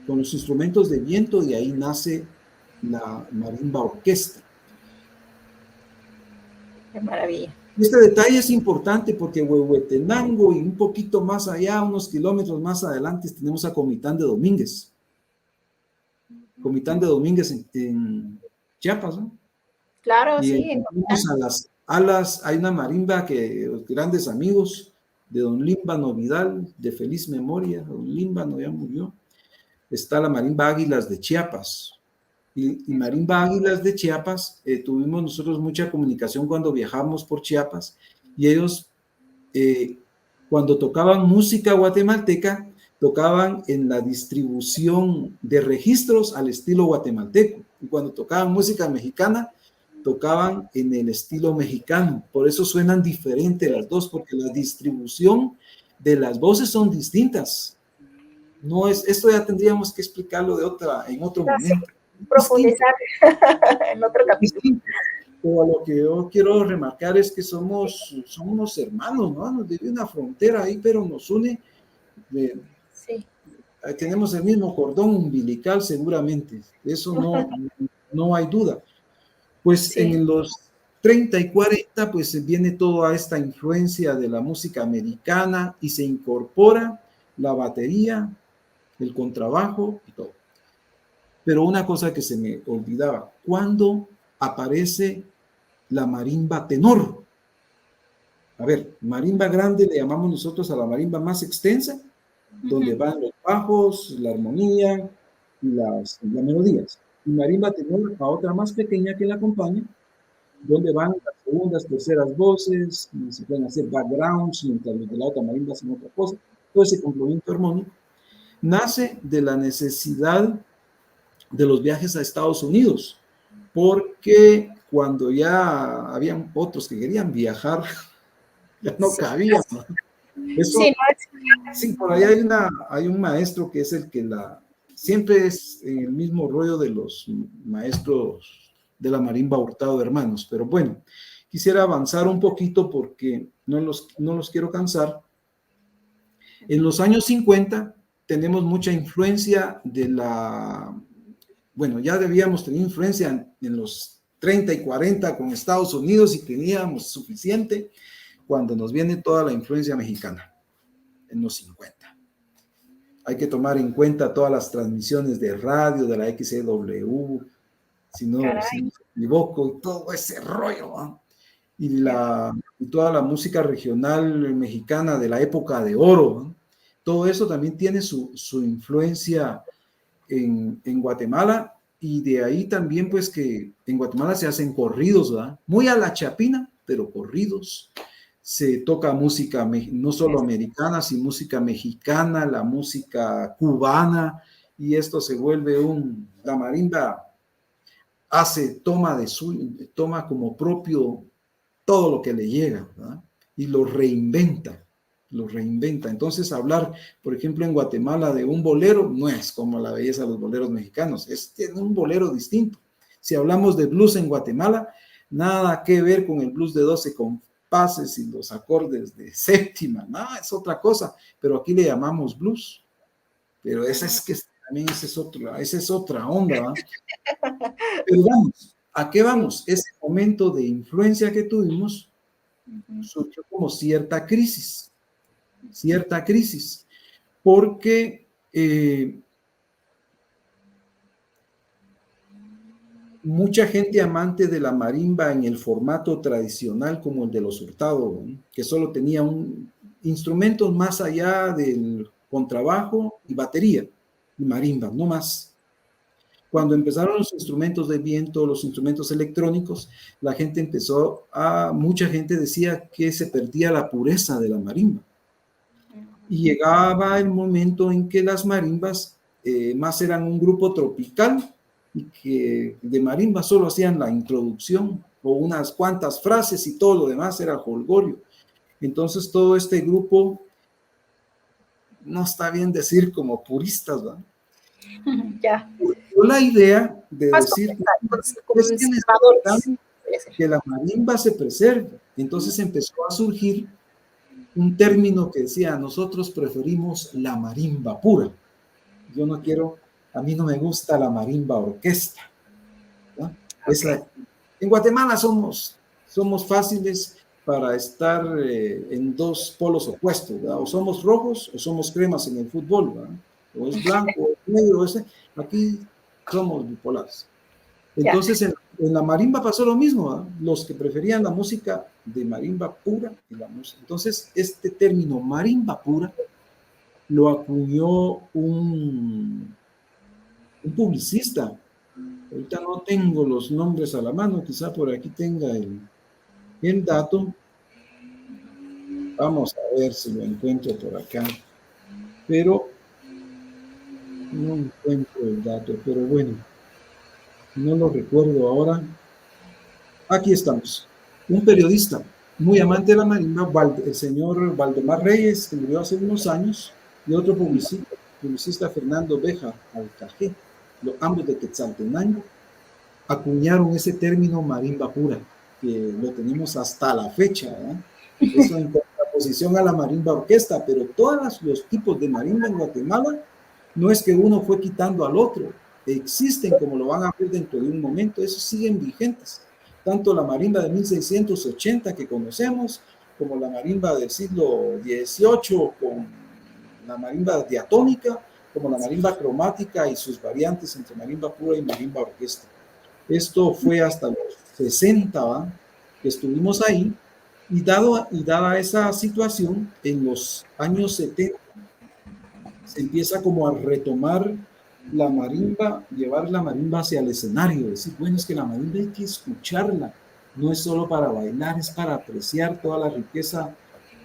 los instrumentos de viento y ahí nace la marimba orquesta. Qué maravilla. Este detalle es importante porque Huehuetenango y un poquito más allá, unos kilómetros más adelante, tenemos a Comitán de Domínguez. Comitán de Domínguez en Chiapas, ¿no? Claro, Y sí. encontramos a las alas, hay una marimba que los grandes amigos de don Límbano Vidal, de feliz memoria, don Límbano ya murió. Está la marimba Águilas de Chiapas. Y marimba Águilas de Chiapas, tuvimos nosotros mucha comunicación cuando viajamos por Chiapas, y ellos, cuando tocaban música guatemalteca, tocaban en la distribución de registros al estilo guatemalteco, y cuando tocaban música mexicana, tocaban en el estilo mexicano. Por eso suenan diferentes las dos, porque la distribución de las voces son distintas. No es, esto ya tendríamos que explicarlo en otro momento. Profundizar en otro capítulo. Pero lo que yo quiero remarcar es que somos unos hermanos, ¿no? Nos divide una frontera ahí, pero nos une. Sí. Tenemos el mismo cordón umbilical seguramente, eso no hay duda. Pues sí. En los 30 y 40 pues viene toda esta influencia de la música americana y se incorpora la batería, el contrabajo y todo. Pero una cosa que se me olvidaba, ¿cuándo aparece la marimba tenor? A ver, marimba grande le llamamos nosotros a la marimba más extensa, donde van los bajos, la armonía y las melodías. Y marimba tenor a otra más pequeña que la acompaña, donde van las segundas, terceras voces, y se pueden hacer backgrounds, mientras los de la otra marimba hacen otra cosa. Todo ese complemento armónico nace de la necesidad de los viajes a Estados Unidos, porque cuando ya habían otros que querían viajar, ya no cabía. ¿No? Eso, sí, por ahí hay un maestro que es el que siempre es el mismo rollo de los maestros de la marimba Hurtado de Hermanos, pero bueno, quisiera avanzar un poquito porque no los quiero cansar. En los años 50 tenemos mucha influencia bueno, ya debíamos tener influencia en los 30 y 40 con Estados Unidos y teníamos suficiente cuando nos viene toda la influencia mexicana en los 50. Hay que tomar en cuenta todas las transmisiones de radio, de la XCW, si no me equivoco, y todo ese rollo, ¿no? Y toda la música regional mexicana de la época de oro, ¿no? Todo eso también tiene su influencia en Guatemala, y de ahí también pues que en Guatemala se hacen corridos, ¿verdad? Muy a la chapina, pero corridos. Se toca música no solo americana, sino música mexicana, la música cubana, y esto se vuelve la marimba toma como propio todo lo que le llega, ¿verdad? Y lo reinventa. Entonces hablar, por ejemplo, en Guatemala de un bolero no es como la belleza de los boleros mexicanos, tiene un bolero distinto. Si hablamos de blues en Guatemala, nada que ver con el blues de 12 compases y los acordes de séptima, no, es otra cosa, pero aquí le llamamos blues. Pero esa es otra onda, ¿va? Pero vamos, ¿a qué vamos? Ese momento de influencia que tuvimos surgió como cierta crisis, porque mucha gente amante de la marimba en el formato tradicional como el de los Hurtado, ¿no? Que solo tenía instrumentos más allá del contrabajo y batería y marimba, no más. Cuando empezaron los instrumentos de viento, los instrumentos electrónicos, mucha gente decía que se perdía la pureza de la marimba. Y llegaba el momento en que las marimbas más eran un grupo tropical y que de marimba solo hacían la introducción o unas cuantas frases y todo lo demás era jolgorio. Entonces todo este grupo, no está bien decir como puristas, ¿verdad? Ya. La idea de decir que la marimba se preserve. Entonces empezó a surgir un término que decía, nosotros preferimos la marimba pura. Yo no quiero, a mí no me gusta la marimba orquesta, ¿no? Okay. En Guatemala somos fáciles para estar en dos polos opuestos, ¿verdad? O somos rojos o somos cremas en el fútbol, ¿verdad? O es blanco o es negro, aquí somos bipolares. Ya. Entonces en la marimba pasó lo mismo, ¿verdad? Los que preferían la música de marimba pura y la música. Entonces este término marimba pura lo acuñó un publicista. Ahorita no tengo los nombres a la mano, quizá por aquí tenga el dato. Vamos a ver si lo encuentro por acá. Pero no encuentro el dato, pero bueno, no lo recuerdo ahora. Aquí estamos. Un periodista muy amante de la marimba, el señor Valdemar Reyes, que murió hace unos años, y otro publicista Fernando Beja Alcajé, ambos de Quetzaltenango, acuñaron ese término marimba pura, que lo tenemos hasta la fecha, ¿verdad? Eso en contraposición a la marimba orquesta, pero todos los tipos de marimba en Guatemala no es que uno fue quitando al otro, existen, como lo van a ver dentro de un momento, esos siguen vigentes, tanto la marimba de 1680 que conocemos, como la marimba del siglo XVIII, con la marimba diatónica, como la marimba cromática y sus variantes entre marimba pura y marimba orquesta. Esto fue hasta los 60, ¿va? Que estuvimos ahí, y dada esa situación, en los años 70 se empieza como a retomar la marimba, llevar la marimba hacia el escenario, decir, bueno, es que la marimba hay que escucharla, no es solo para bailar, es para apreciar toda la riqueza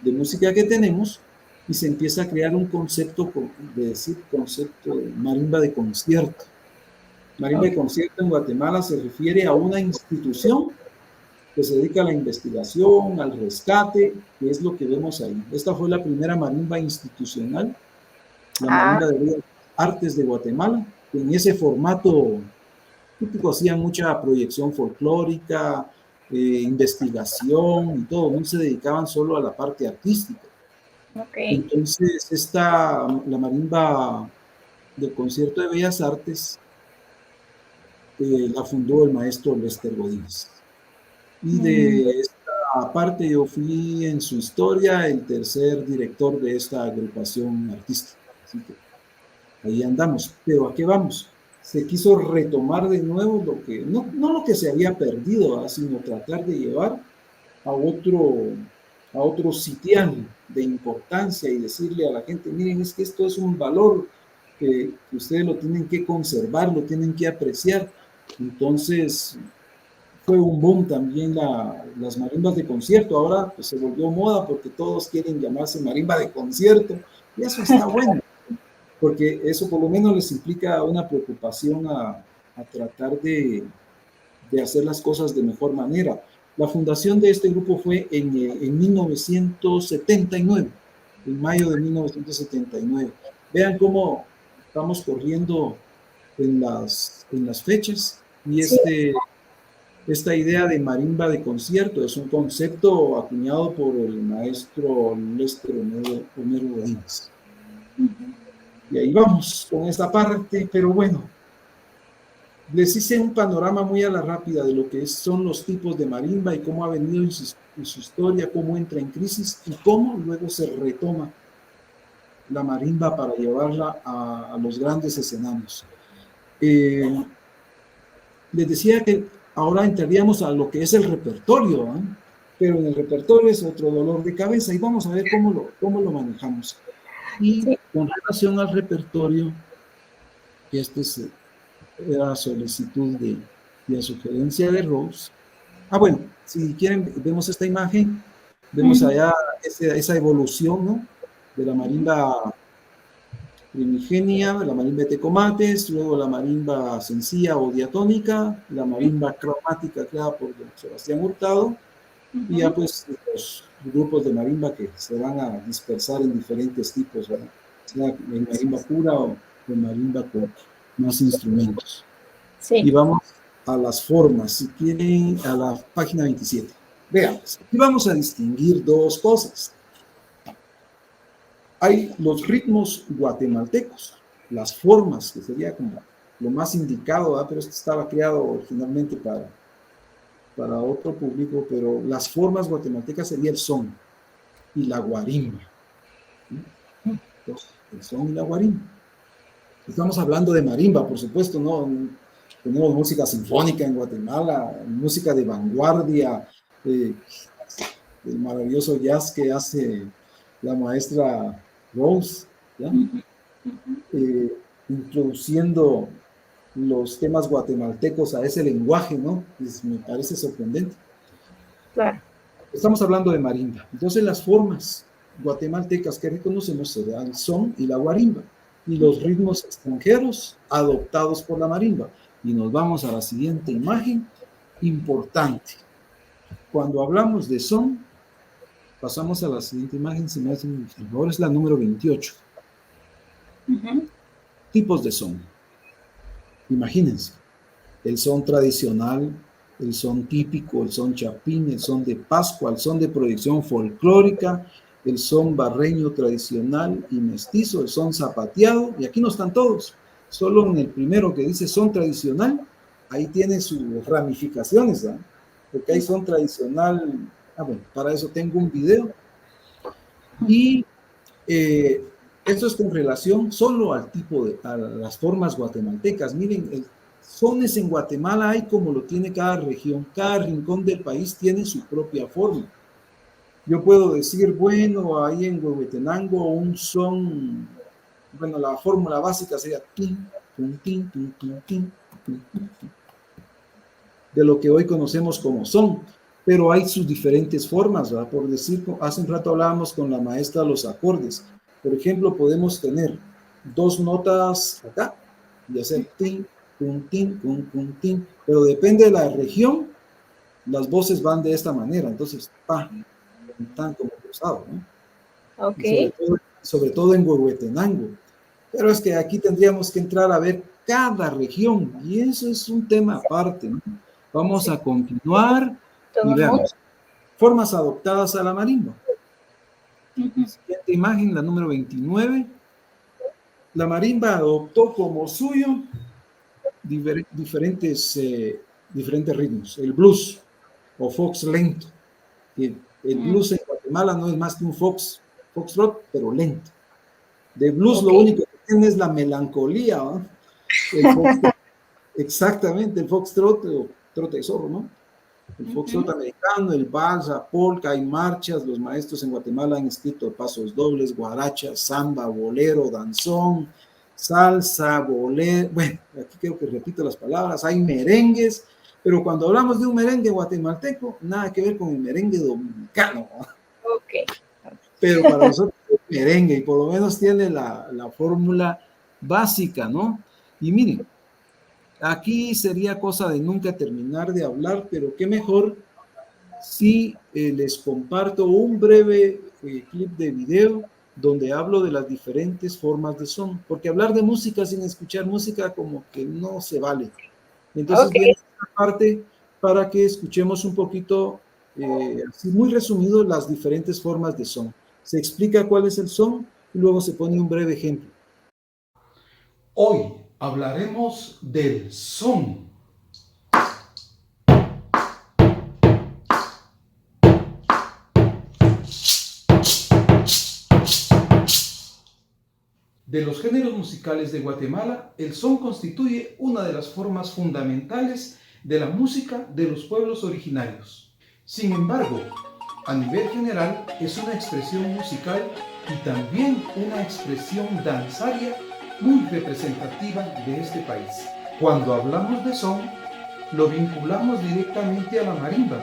de música que tenemos, y se empieza a crear un concepto de marimba de concierto. Marimba de concierto en Guatemala se refiere a una institución que se dedica a la investigación, al rescate, que es lo que vemos ahí. Esta fue la primera marimba institucional, la marimba de Bellas Artes de Guatemala, que en ese formato típico hacían mucha proyección folclórica, investigación y todo, no se dedicaban solo a la parte artística. Okay. Entonces, la marimba del concierto de Bellas Artes la fundó el maestro Lester Godínez. Y de esta parte yo fui en su historia el tercer director de esta agrupación artística. Así que ahí andamos. Pero ¿a qué vamos? Se quiso retomar de nuevo lo que, no lo que se había perdido, sino tratar de llevar a otro sitial de importancia y decirle a la gente, miren, es que esto es un valor que ustedes lo tienen que conservar, lo tienen que apreciar. Entonces fue un boom también las marimbas de concierto. Ahora pues, se volvió moda porque todos quieren llamarse marimba de concierto, y eso está bueno, porque eso por lo menos les implica una preocupación a tratar de hacer las cosas de mejor manera. La fundación de este grupo fue en 1979, en mayo de 1979. Vean cómo estamos corriendo en las fechas, y esta idea de marimba de concierto es un concepto acuñado por el maestro Lester Homero Godínez. Y ahí vamos con esta parte, pero bueno, les hice un panorama muy a la rápida de lo que son los tipos de marimba y cómo ha venido en su historia, cómo entra en crisis y cómo luego se retoma la marimba para llevarla a los grandes escenarios. Les decía que ahora entraríamos a lo que es el repertorio, ¿eh? Pero en el repertorio es otro dolor de cabeza y vamos a ver cómo lo manejamos. Y con relación al repertorio, era solicitud de sugerencia de Rose. Bueno, si quieren, vemos esta imagen, vemos allá esa evolución, ¿no? De la marimba primigenia, la marimba de tecomates, luego la marimba sencilla o diatónica, la marimba cromática creada por Sebastián Hurtado, y ya pues los grupos de marimba que se van a dispersar en diferentes tipos, ¿verdad? Sea en marimba pura o en marimba con más instrumentos. Sí. Y vamos a las formas, si quieren, a la página 27. Veamos, aquí vamos a distinguir dos cosas. Hay los ritmos guatemaltecos, las formas, que sería como lo más indicado, ¿verdad? Pero esto estaba creado originalmente para otro público, pero las formas guatemaltecas sería el son y la guarimba. Entonces, el son y la guarimba. Estamos hablando de marimba, por supuesto, ¿no? Tenemos música sinfónica en Guatemala, música de vanguardia, eh, el maravilloso jazz que hace la maestra Rose, ¿ya? Eh, Introduciendo los temas guatemaltecos a ese lenguaje, ¿no? Me parece sorprendente. Claro. Estamos hablando de marimba. Entonces, las formas guatemaltecas que reconocemos serán el son y la guarimba, y los ritmos extranjeros adoptados por la marimba. Y nos vamos a la siguiente imagen importante. Cuando hablamos de son, pasamos a la siguiente imagen, si me hacen el favor, es la número 28. Tipos de son. Imagínense, el son tradicional, el son típico, el son chapín, el son de Pascua, el son de proyección folclórica, el son barreño tradicional y mestizo, el son zapateado, y aquí no están todos, solo en el primero que dice son tradicional, ahí tiene sus ramificaciones, ¿verdad? Porque hay son tradicional, bueno, para eso tengo un video, y esto es con relación solo al tipo a las formas guatemaltecas. Miren, sones en Guatemala hay como lo tiene cada región, cada rincón del país tiene su propia forma. Yo puedo decir, bueno, ahí en Huehuetenango un son, bueno, la fórmula básica sería tin, tum, tin, tum, tum, tin, tum, tum, tum, de lo que hoy conocemos como son, pero hay sus diferentes formas, ¿verdad? Por decir, hace un rato hablábamos con la maestra de los acordes. Por ejemplo, podemos tener dos notas acá y hacer tin, tum, tin, tin, pero depende de la región, las voces van de esta manera, entonces, pa, tan como cruzado, ¿no? Ok. Sobre todo en Huehuetenango. Pero es que aquí tendríamos que entrar a ver cada región, y eso es un tema aparte, ¿no? Vamos a continuar y veamos. Formas adoptadas a la marimba. Siguiente imagen, la número 29. La marimba adoptó como suyo diferentes ritmos. El blues o fox lento. El blues en Guatemala no es más que un foxtrot, pero lento. De blues lo único que tiene es la melancolía, ¿no? El foxtrot, exactamente, el foxtrot o trote de zorro, ¿no? El foxtrot americano, el vals, la polka, hay marchas, los maestros en Guatemala han escrito pasos dobles, guarachas, samba, bolero, danzón, salsa, bolero, bueno, aquí creo que repito las palabras, hay merengues, pero cuando hablamos de un merengue guatemalteco, nada que ver con el merengue dominicano. Pero para nosotros es merengue y por lo menos tiene la fórmula básica, ¿no? Y miren, aquí sería cosa de nunca terminar de hablar, pero qué mejor si les comparto un breve clip de video donde hablo de las diferentes formas de son, porque hablar de música sin escuchar música como que no se vale. Entonces viene esta parte para que escuchemos un poquito, así muy resumido, las diferentes formas de son. Se explica cuál es el son y luego se pone un breve ejemplo. Hoy hablaremos del son. De los géneros musicales de Guatemala, el son constituye una de las formas fundamentales de la música de los pueblos originarios. Sin embargo, a nivel general es una expresión musical y también una expresión danzaria muy representativa de este país. Cuando hablamos de son, lo vinculamos directamente a la marimba,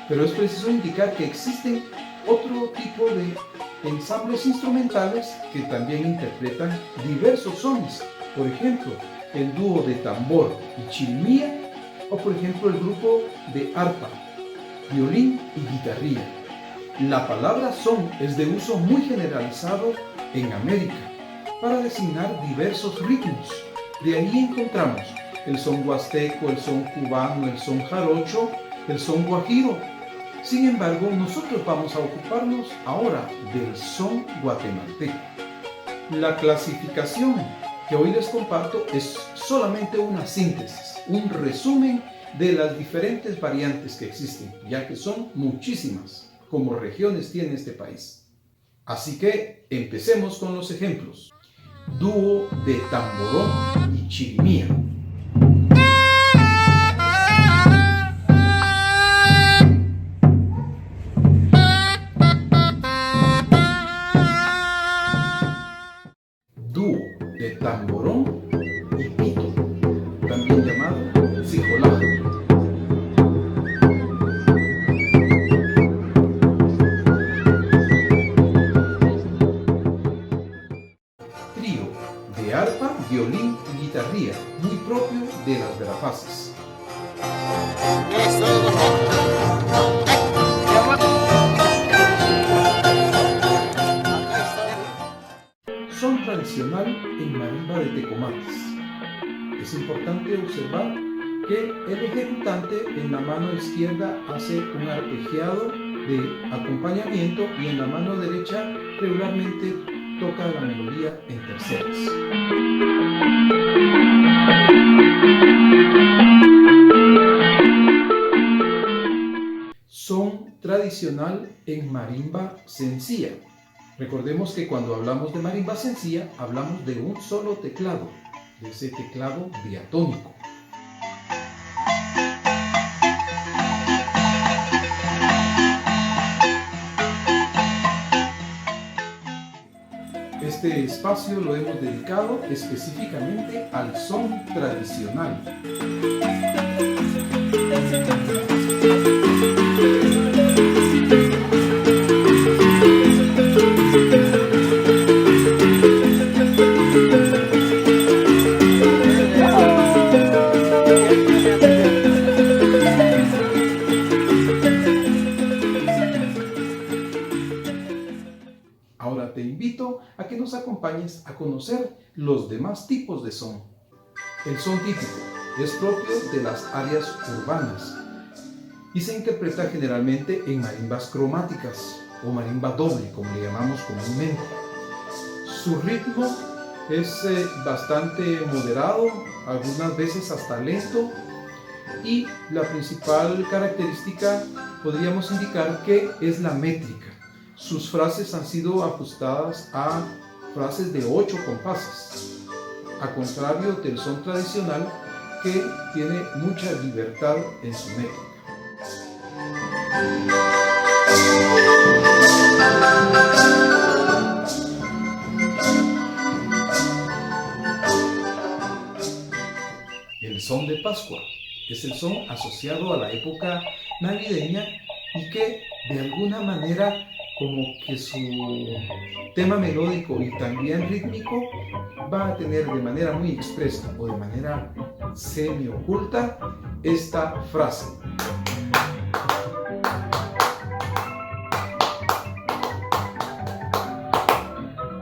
pero es preciso indicar que existen otro tipo de ensambles instrumentales que también interpretan diversos sones, por ejemplo, el dúo de tambor y chirimía, o por ejemplo el grupo de arpa, violín y guitarrilla. La palabra son es de uso muy generalizado en América para designar diversos ritmos. De ahí encontramos el son huasteco, el son cubano, el son jarocho, el son guajiro, Sin embargo, nosotros vamos a ocuparnos ahora del son guatemalteco. La clasificación que hoy les comparto es solamente una síntesis, un resumen de las diferentes variantes que existen, ya que son muchísimas, como regiones tiene este país. Así que empecemos con los ejemplos. Dúo de tamborón y chirimía. Dúo de tamborón y pito, también llamado frijolajo. Trío de arpa, violín y guitarría, muy propio de las Verapaces. Son tradicional en marimba de tecomates. Es importante observar que el ejecutante en la mano izquierda hace un arpegiado de acompañamiento y en la mano derecha regularmente toca la melodía en terceras. Son tradicional en marimba sencilla. Recordemos que cuando hablamos de marimba sencilla, hablamos de un solo teclado, de ese teclado diatónico. Este espacio lo hemos dedicado específicamente al son tradicional. Ahora te invito a que nos acompañes a conocer los demás tipos de son. El son típico es propio de las áreas urbanas y se interpreta generalmente en marimbas cromáticas o marimba doble, como le llamamos comúnmente. Su ritmo es bastante moderado, algunas veces hasta lento, y la principal característica podríamos indicar que es la métrica. Sus frases han sido ajustadas a frases de 8 compases, a contrario del son tradicional que tiene mucha libertad en su métrica. El son de Pascua es el son asociado a la época navideña y que de alguna manera como que su tema melódico y también rítmico va a tener de manera muy expresa o de manera semi-oculta esta frase.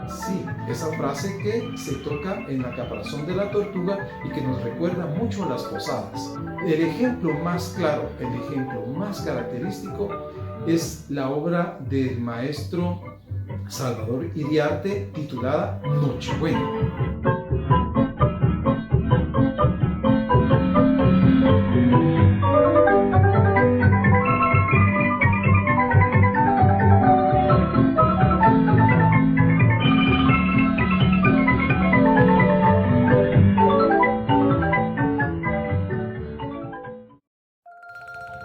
Sí, esa frase que se toca en la caparazón de la tortuga y que nos recuerda mucho a las posadas. El ejemplo más claro, el ejemplo más característico es la obra del maestro Salvador Iriarte titulada Nochebuena.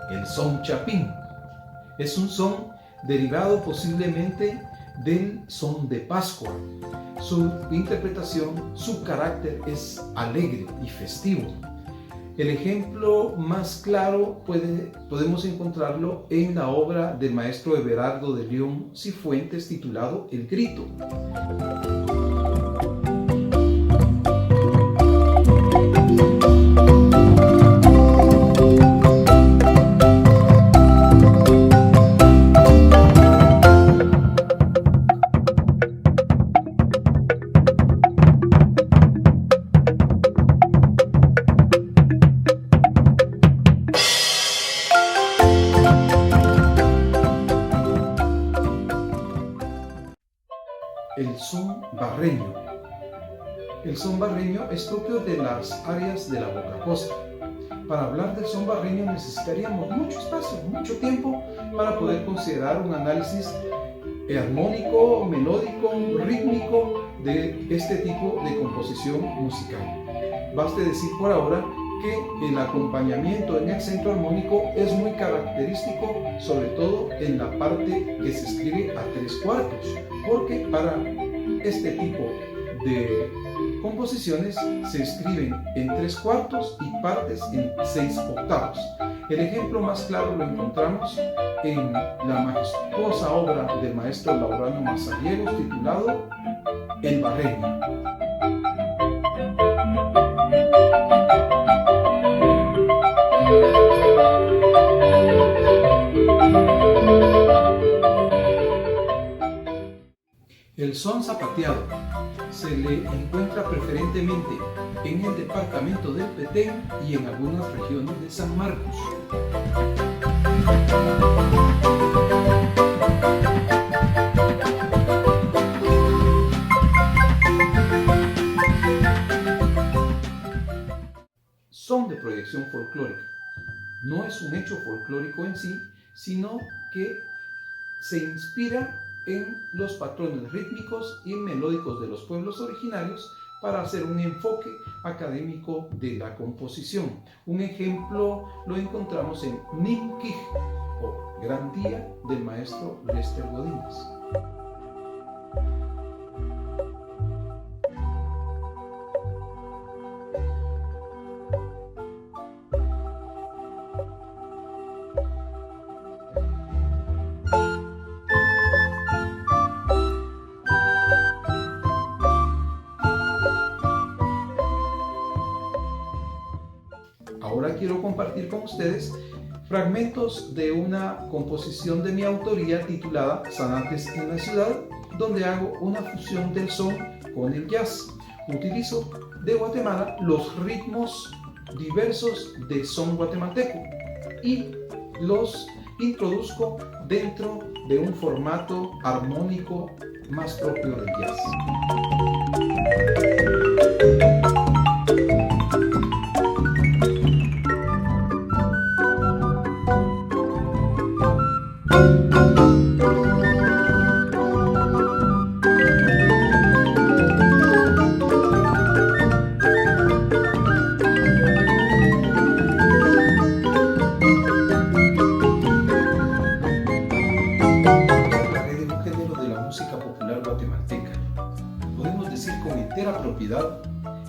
El son chapín es un son derivado posiblemente del son de Pascua. Su interpretación, su carácter es alegre y festivo. El ejemplo más claro podemos encontrarlo en la obra del maestro Everardo de León Cifuentes titulado El Grito. son barreño. El son barreño es propio de las áreas de la Boca Costa. Para hablar del son barreño necesitaríamos mucho espacio, mucho tiempo para poder considerar un análisis armónico, melódico, rítmico de este tipo de composición musical. Baste decir por ahora que el acompañamiento en el centro armónico es muy característico, sobre todo en la parte que se escribe a 3/4, porque para este tipo de composiciones se escriben en 3/4 y partes en 6/8. El ejemplo más claro lo encontramos en la majestuosa obra del maestro Laurano Mazariegos titulado El Barreño. El son zapateado se le encuentra preferentemente en el departamento del Petén y en algunas regiones de San Marcos. Son de proyección folclórica. No es un hecho folclórico en sí, sino que se inspira en los patrones rítmicos y melódicos de los pueblos originarios para hacer un enfoque académico de la composición. Un ejemplo lo encontramos en Nimkij, o Gran Día, del maestro Lester Godínez. Ahora quiero compartir con ustedes fragmentos de una composición de mi autoría titulada Zanates en la Ciudad, donde hago una fusión del son con el jazz. Utilizo de Guatemala los ritmos diversos de son guatemalteco y los introduzco dentro de un formato armónico más propio del jazz.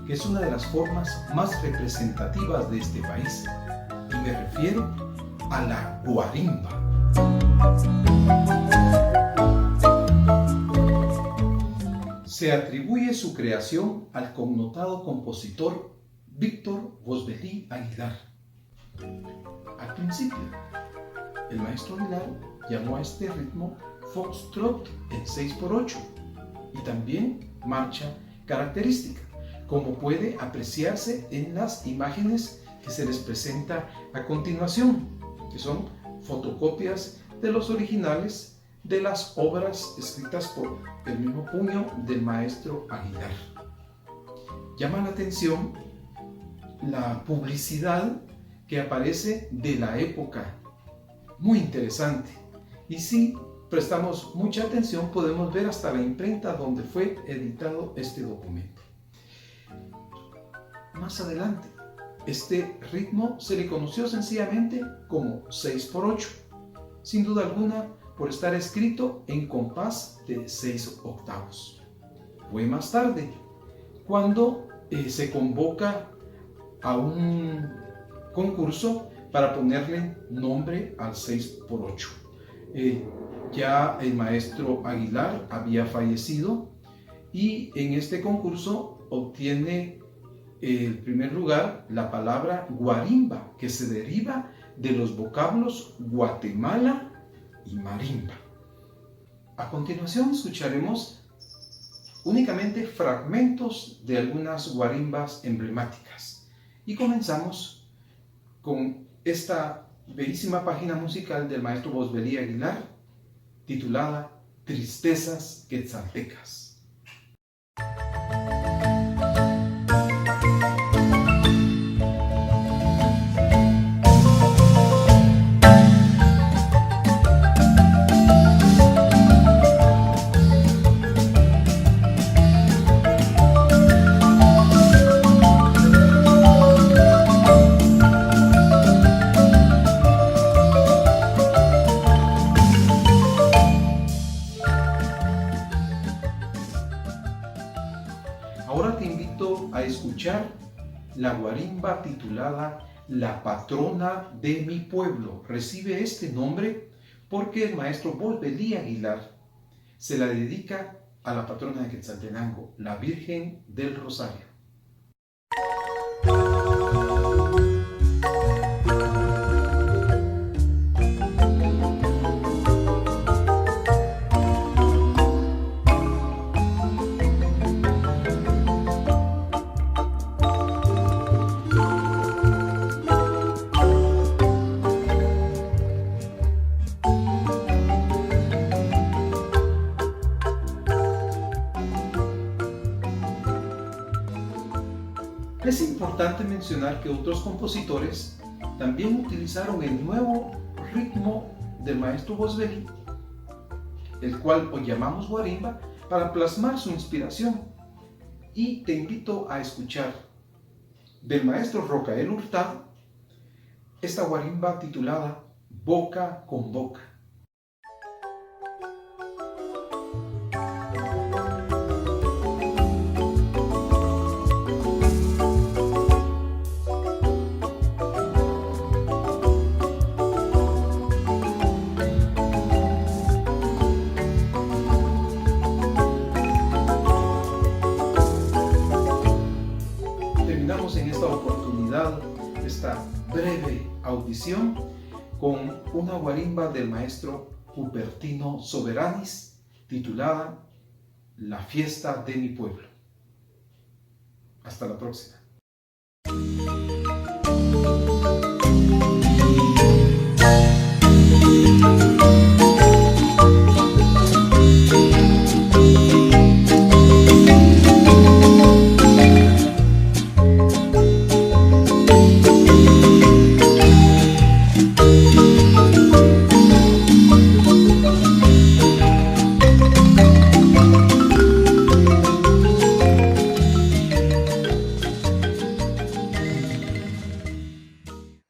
Que es una de las formas más representativas de este país, y me refiero a la guarimba. Se atribuye su creación al connotado compositor Víctor Vosvelí Aguilar. Al principio, el maestro Aguilar llamó a este ritmo foxtrot en 6/8 y también marcha característica, como puede apreciarse en las imágenes que se les presenta a continuación, que son fotocopias de los originales de las obras escritas por el mismo puño del maestro Aguilar. Llama la atención la publicidad que aparece de la época, muy interesante, y si prestamos mucha atención podemos ver hasta la imprenta donde fue editado este documento. Más adelante, este ritmo se le conoció sencillamente como 6/8, sin duda alguna por estar escrito en compás de 6/8. Fue más tarde cuando se convoca a un concurso para ponerle nombre al 6/8. Ya el maestro Aguilar había fallecido y en este concurso obtiene el primer lugar la palabra guarimba, que se deriva de los vocablos Guatemala y marimba. A continuación escucharemos únicamente fragmentos de algunas guarimbas emblemáticas y comenzamos con esta bellísima página musical del maestro Vosvelí Aguilar titulada Tristezas Quetzaltecas. Ahora te invito a escuchar la guarimba titulada La patrona de mi pueblo. Recibe este nombre porque el maestro Volpelí Aguilar se la dedica a la patrona de Quetzaltenango, la Virgen del Rosario. Es importante mencionar que otros compositores también utilizaron el nuevo ritmo del maestro Volpelí, el cual hoy llamamos guarimba, para plasmar su inspiración. Y te invito a escuchar del maestro Rocael Hurtado esta guarimba titulada Boca con Boca. Terminamos en esta oportunidad, esta breve audición, con una guarimba del maestro Hubertino Soberanis titulada La fiesta de mi pueblo. Hasta la próxima.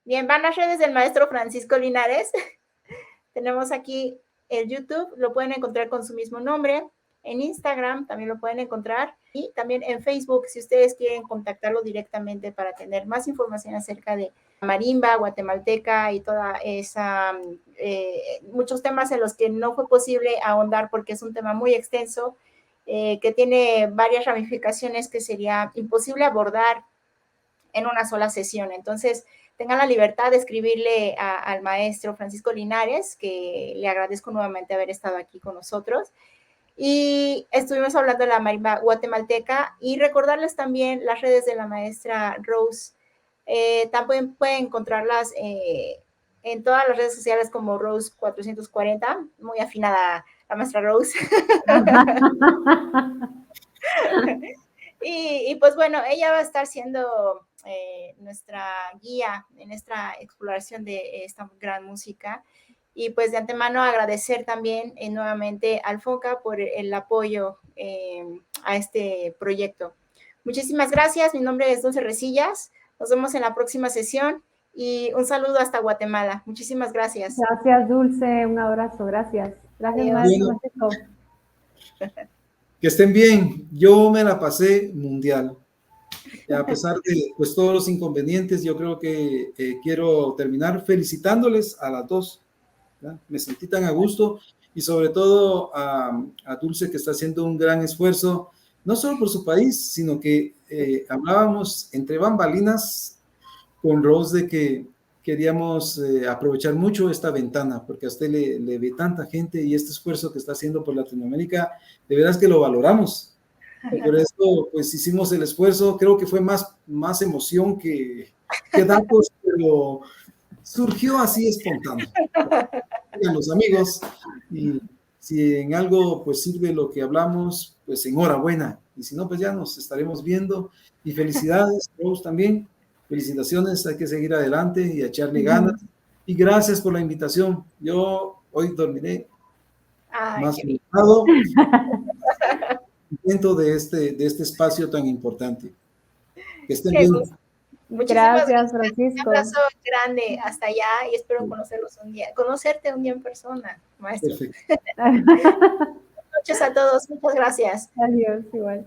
Bien, van las redes del maestro Francisco Linares. Tenemos aquí el YouTube, lo pueden encontrar con su mismo nombre. En Instagram también lo pueden encontrar. Y también en Facebook, si ustedes quieren contactarlo directamente para tener más información acerca de marimba guatemalteca y toda esa, muchos temas en los que no fue posible ahondar porque es un tema muy extenso, que tiene varias ramificaciones que sería imposible abordar en una sola sesión. Entonces, tengan la libertad de escribirle al maestro Francisco Linares, que le agradezco nuevamente haber estado aquí con nosotros. Y estuvimos hablando de la marimba guatemalteca y recordarles también las redes de la maestra Rose. También pueden encontrarlas en todas las redes sociales como Rose 440, muy afinada la maestra Rose. Y pues bueno, ella va a estar siendo nuestra guía en esta exploración de esta gran música. Y pues de antemano agradecer también nuevamente al FONCA por el apoyo a este proyecto. Muchísimas gracias, mi nombre es Dulce Resillas, nos vemos en la próxima sesión y un saludo hasta Guatemala. Muchísimas gracias. Gracias, Dulce, un abrazo, gracias. Gracias, maestro Francisco. Que estén bien, yo me la pasé mundial. A pesar de pues, todos los inconvenientes, yo creo que quiero terminar felicitándoles a las dos. ¿Ya? Me sentí tan a gusto y sobre todo a Dulce, que está haciendo un gran esfuerzo, no solo por su país, sino que hablábamos entre bambalinas con Rose de que queríamos aprovechar mucho esta ventana, porque a usted le ve tanta gente y este esfuerzo que está haciendo por Latinoamérica, de veras que lo valoramos. Por eso, pues hicimos el esfuerzo, creo que fue más emoción que datos, pero surgió así espontáneo. Los amigos, y si en algo pues sirve lo que hablamos, pues enhorabuena, y si no, pues ya nos estaremos viendo, y felicidades, Rose también, felicitaciones, hay que seguir adelante y echarle ganas, y gracias por la invitación, yo hoy dormiré más relajado, contento de este espacio tan importante. Que estén bien. Gracias, Francisco. Un abrazo grande hasta allá y espero conocerte un día en persona, maestro. Perfecto. Muchas a todos, muchas gracias. Adiós, igual.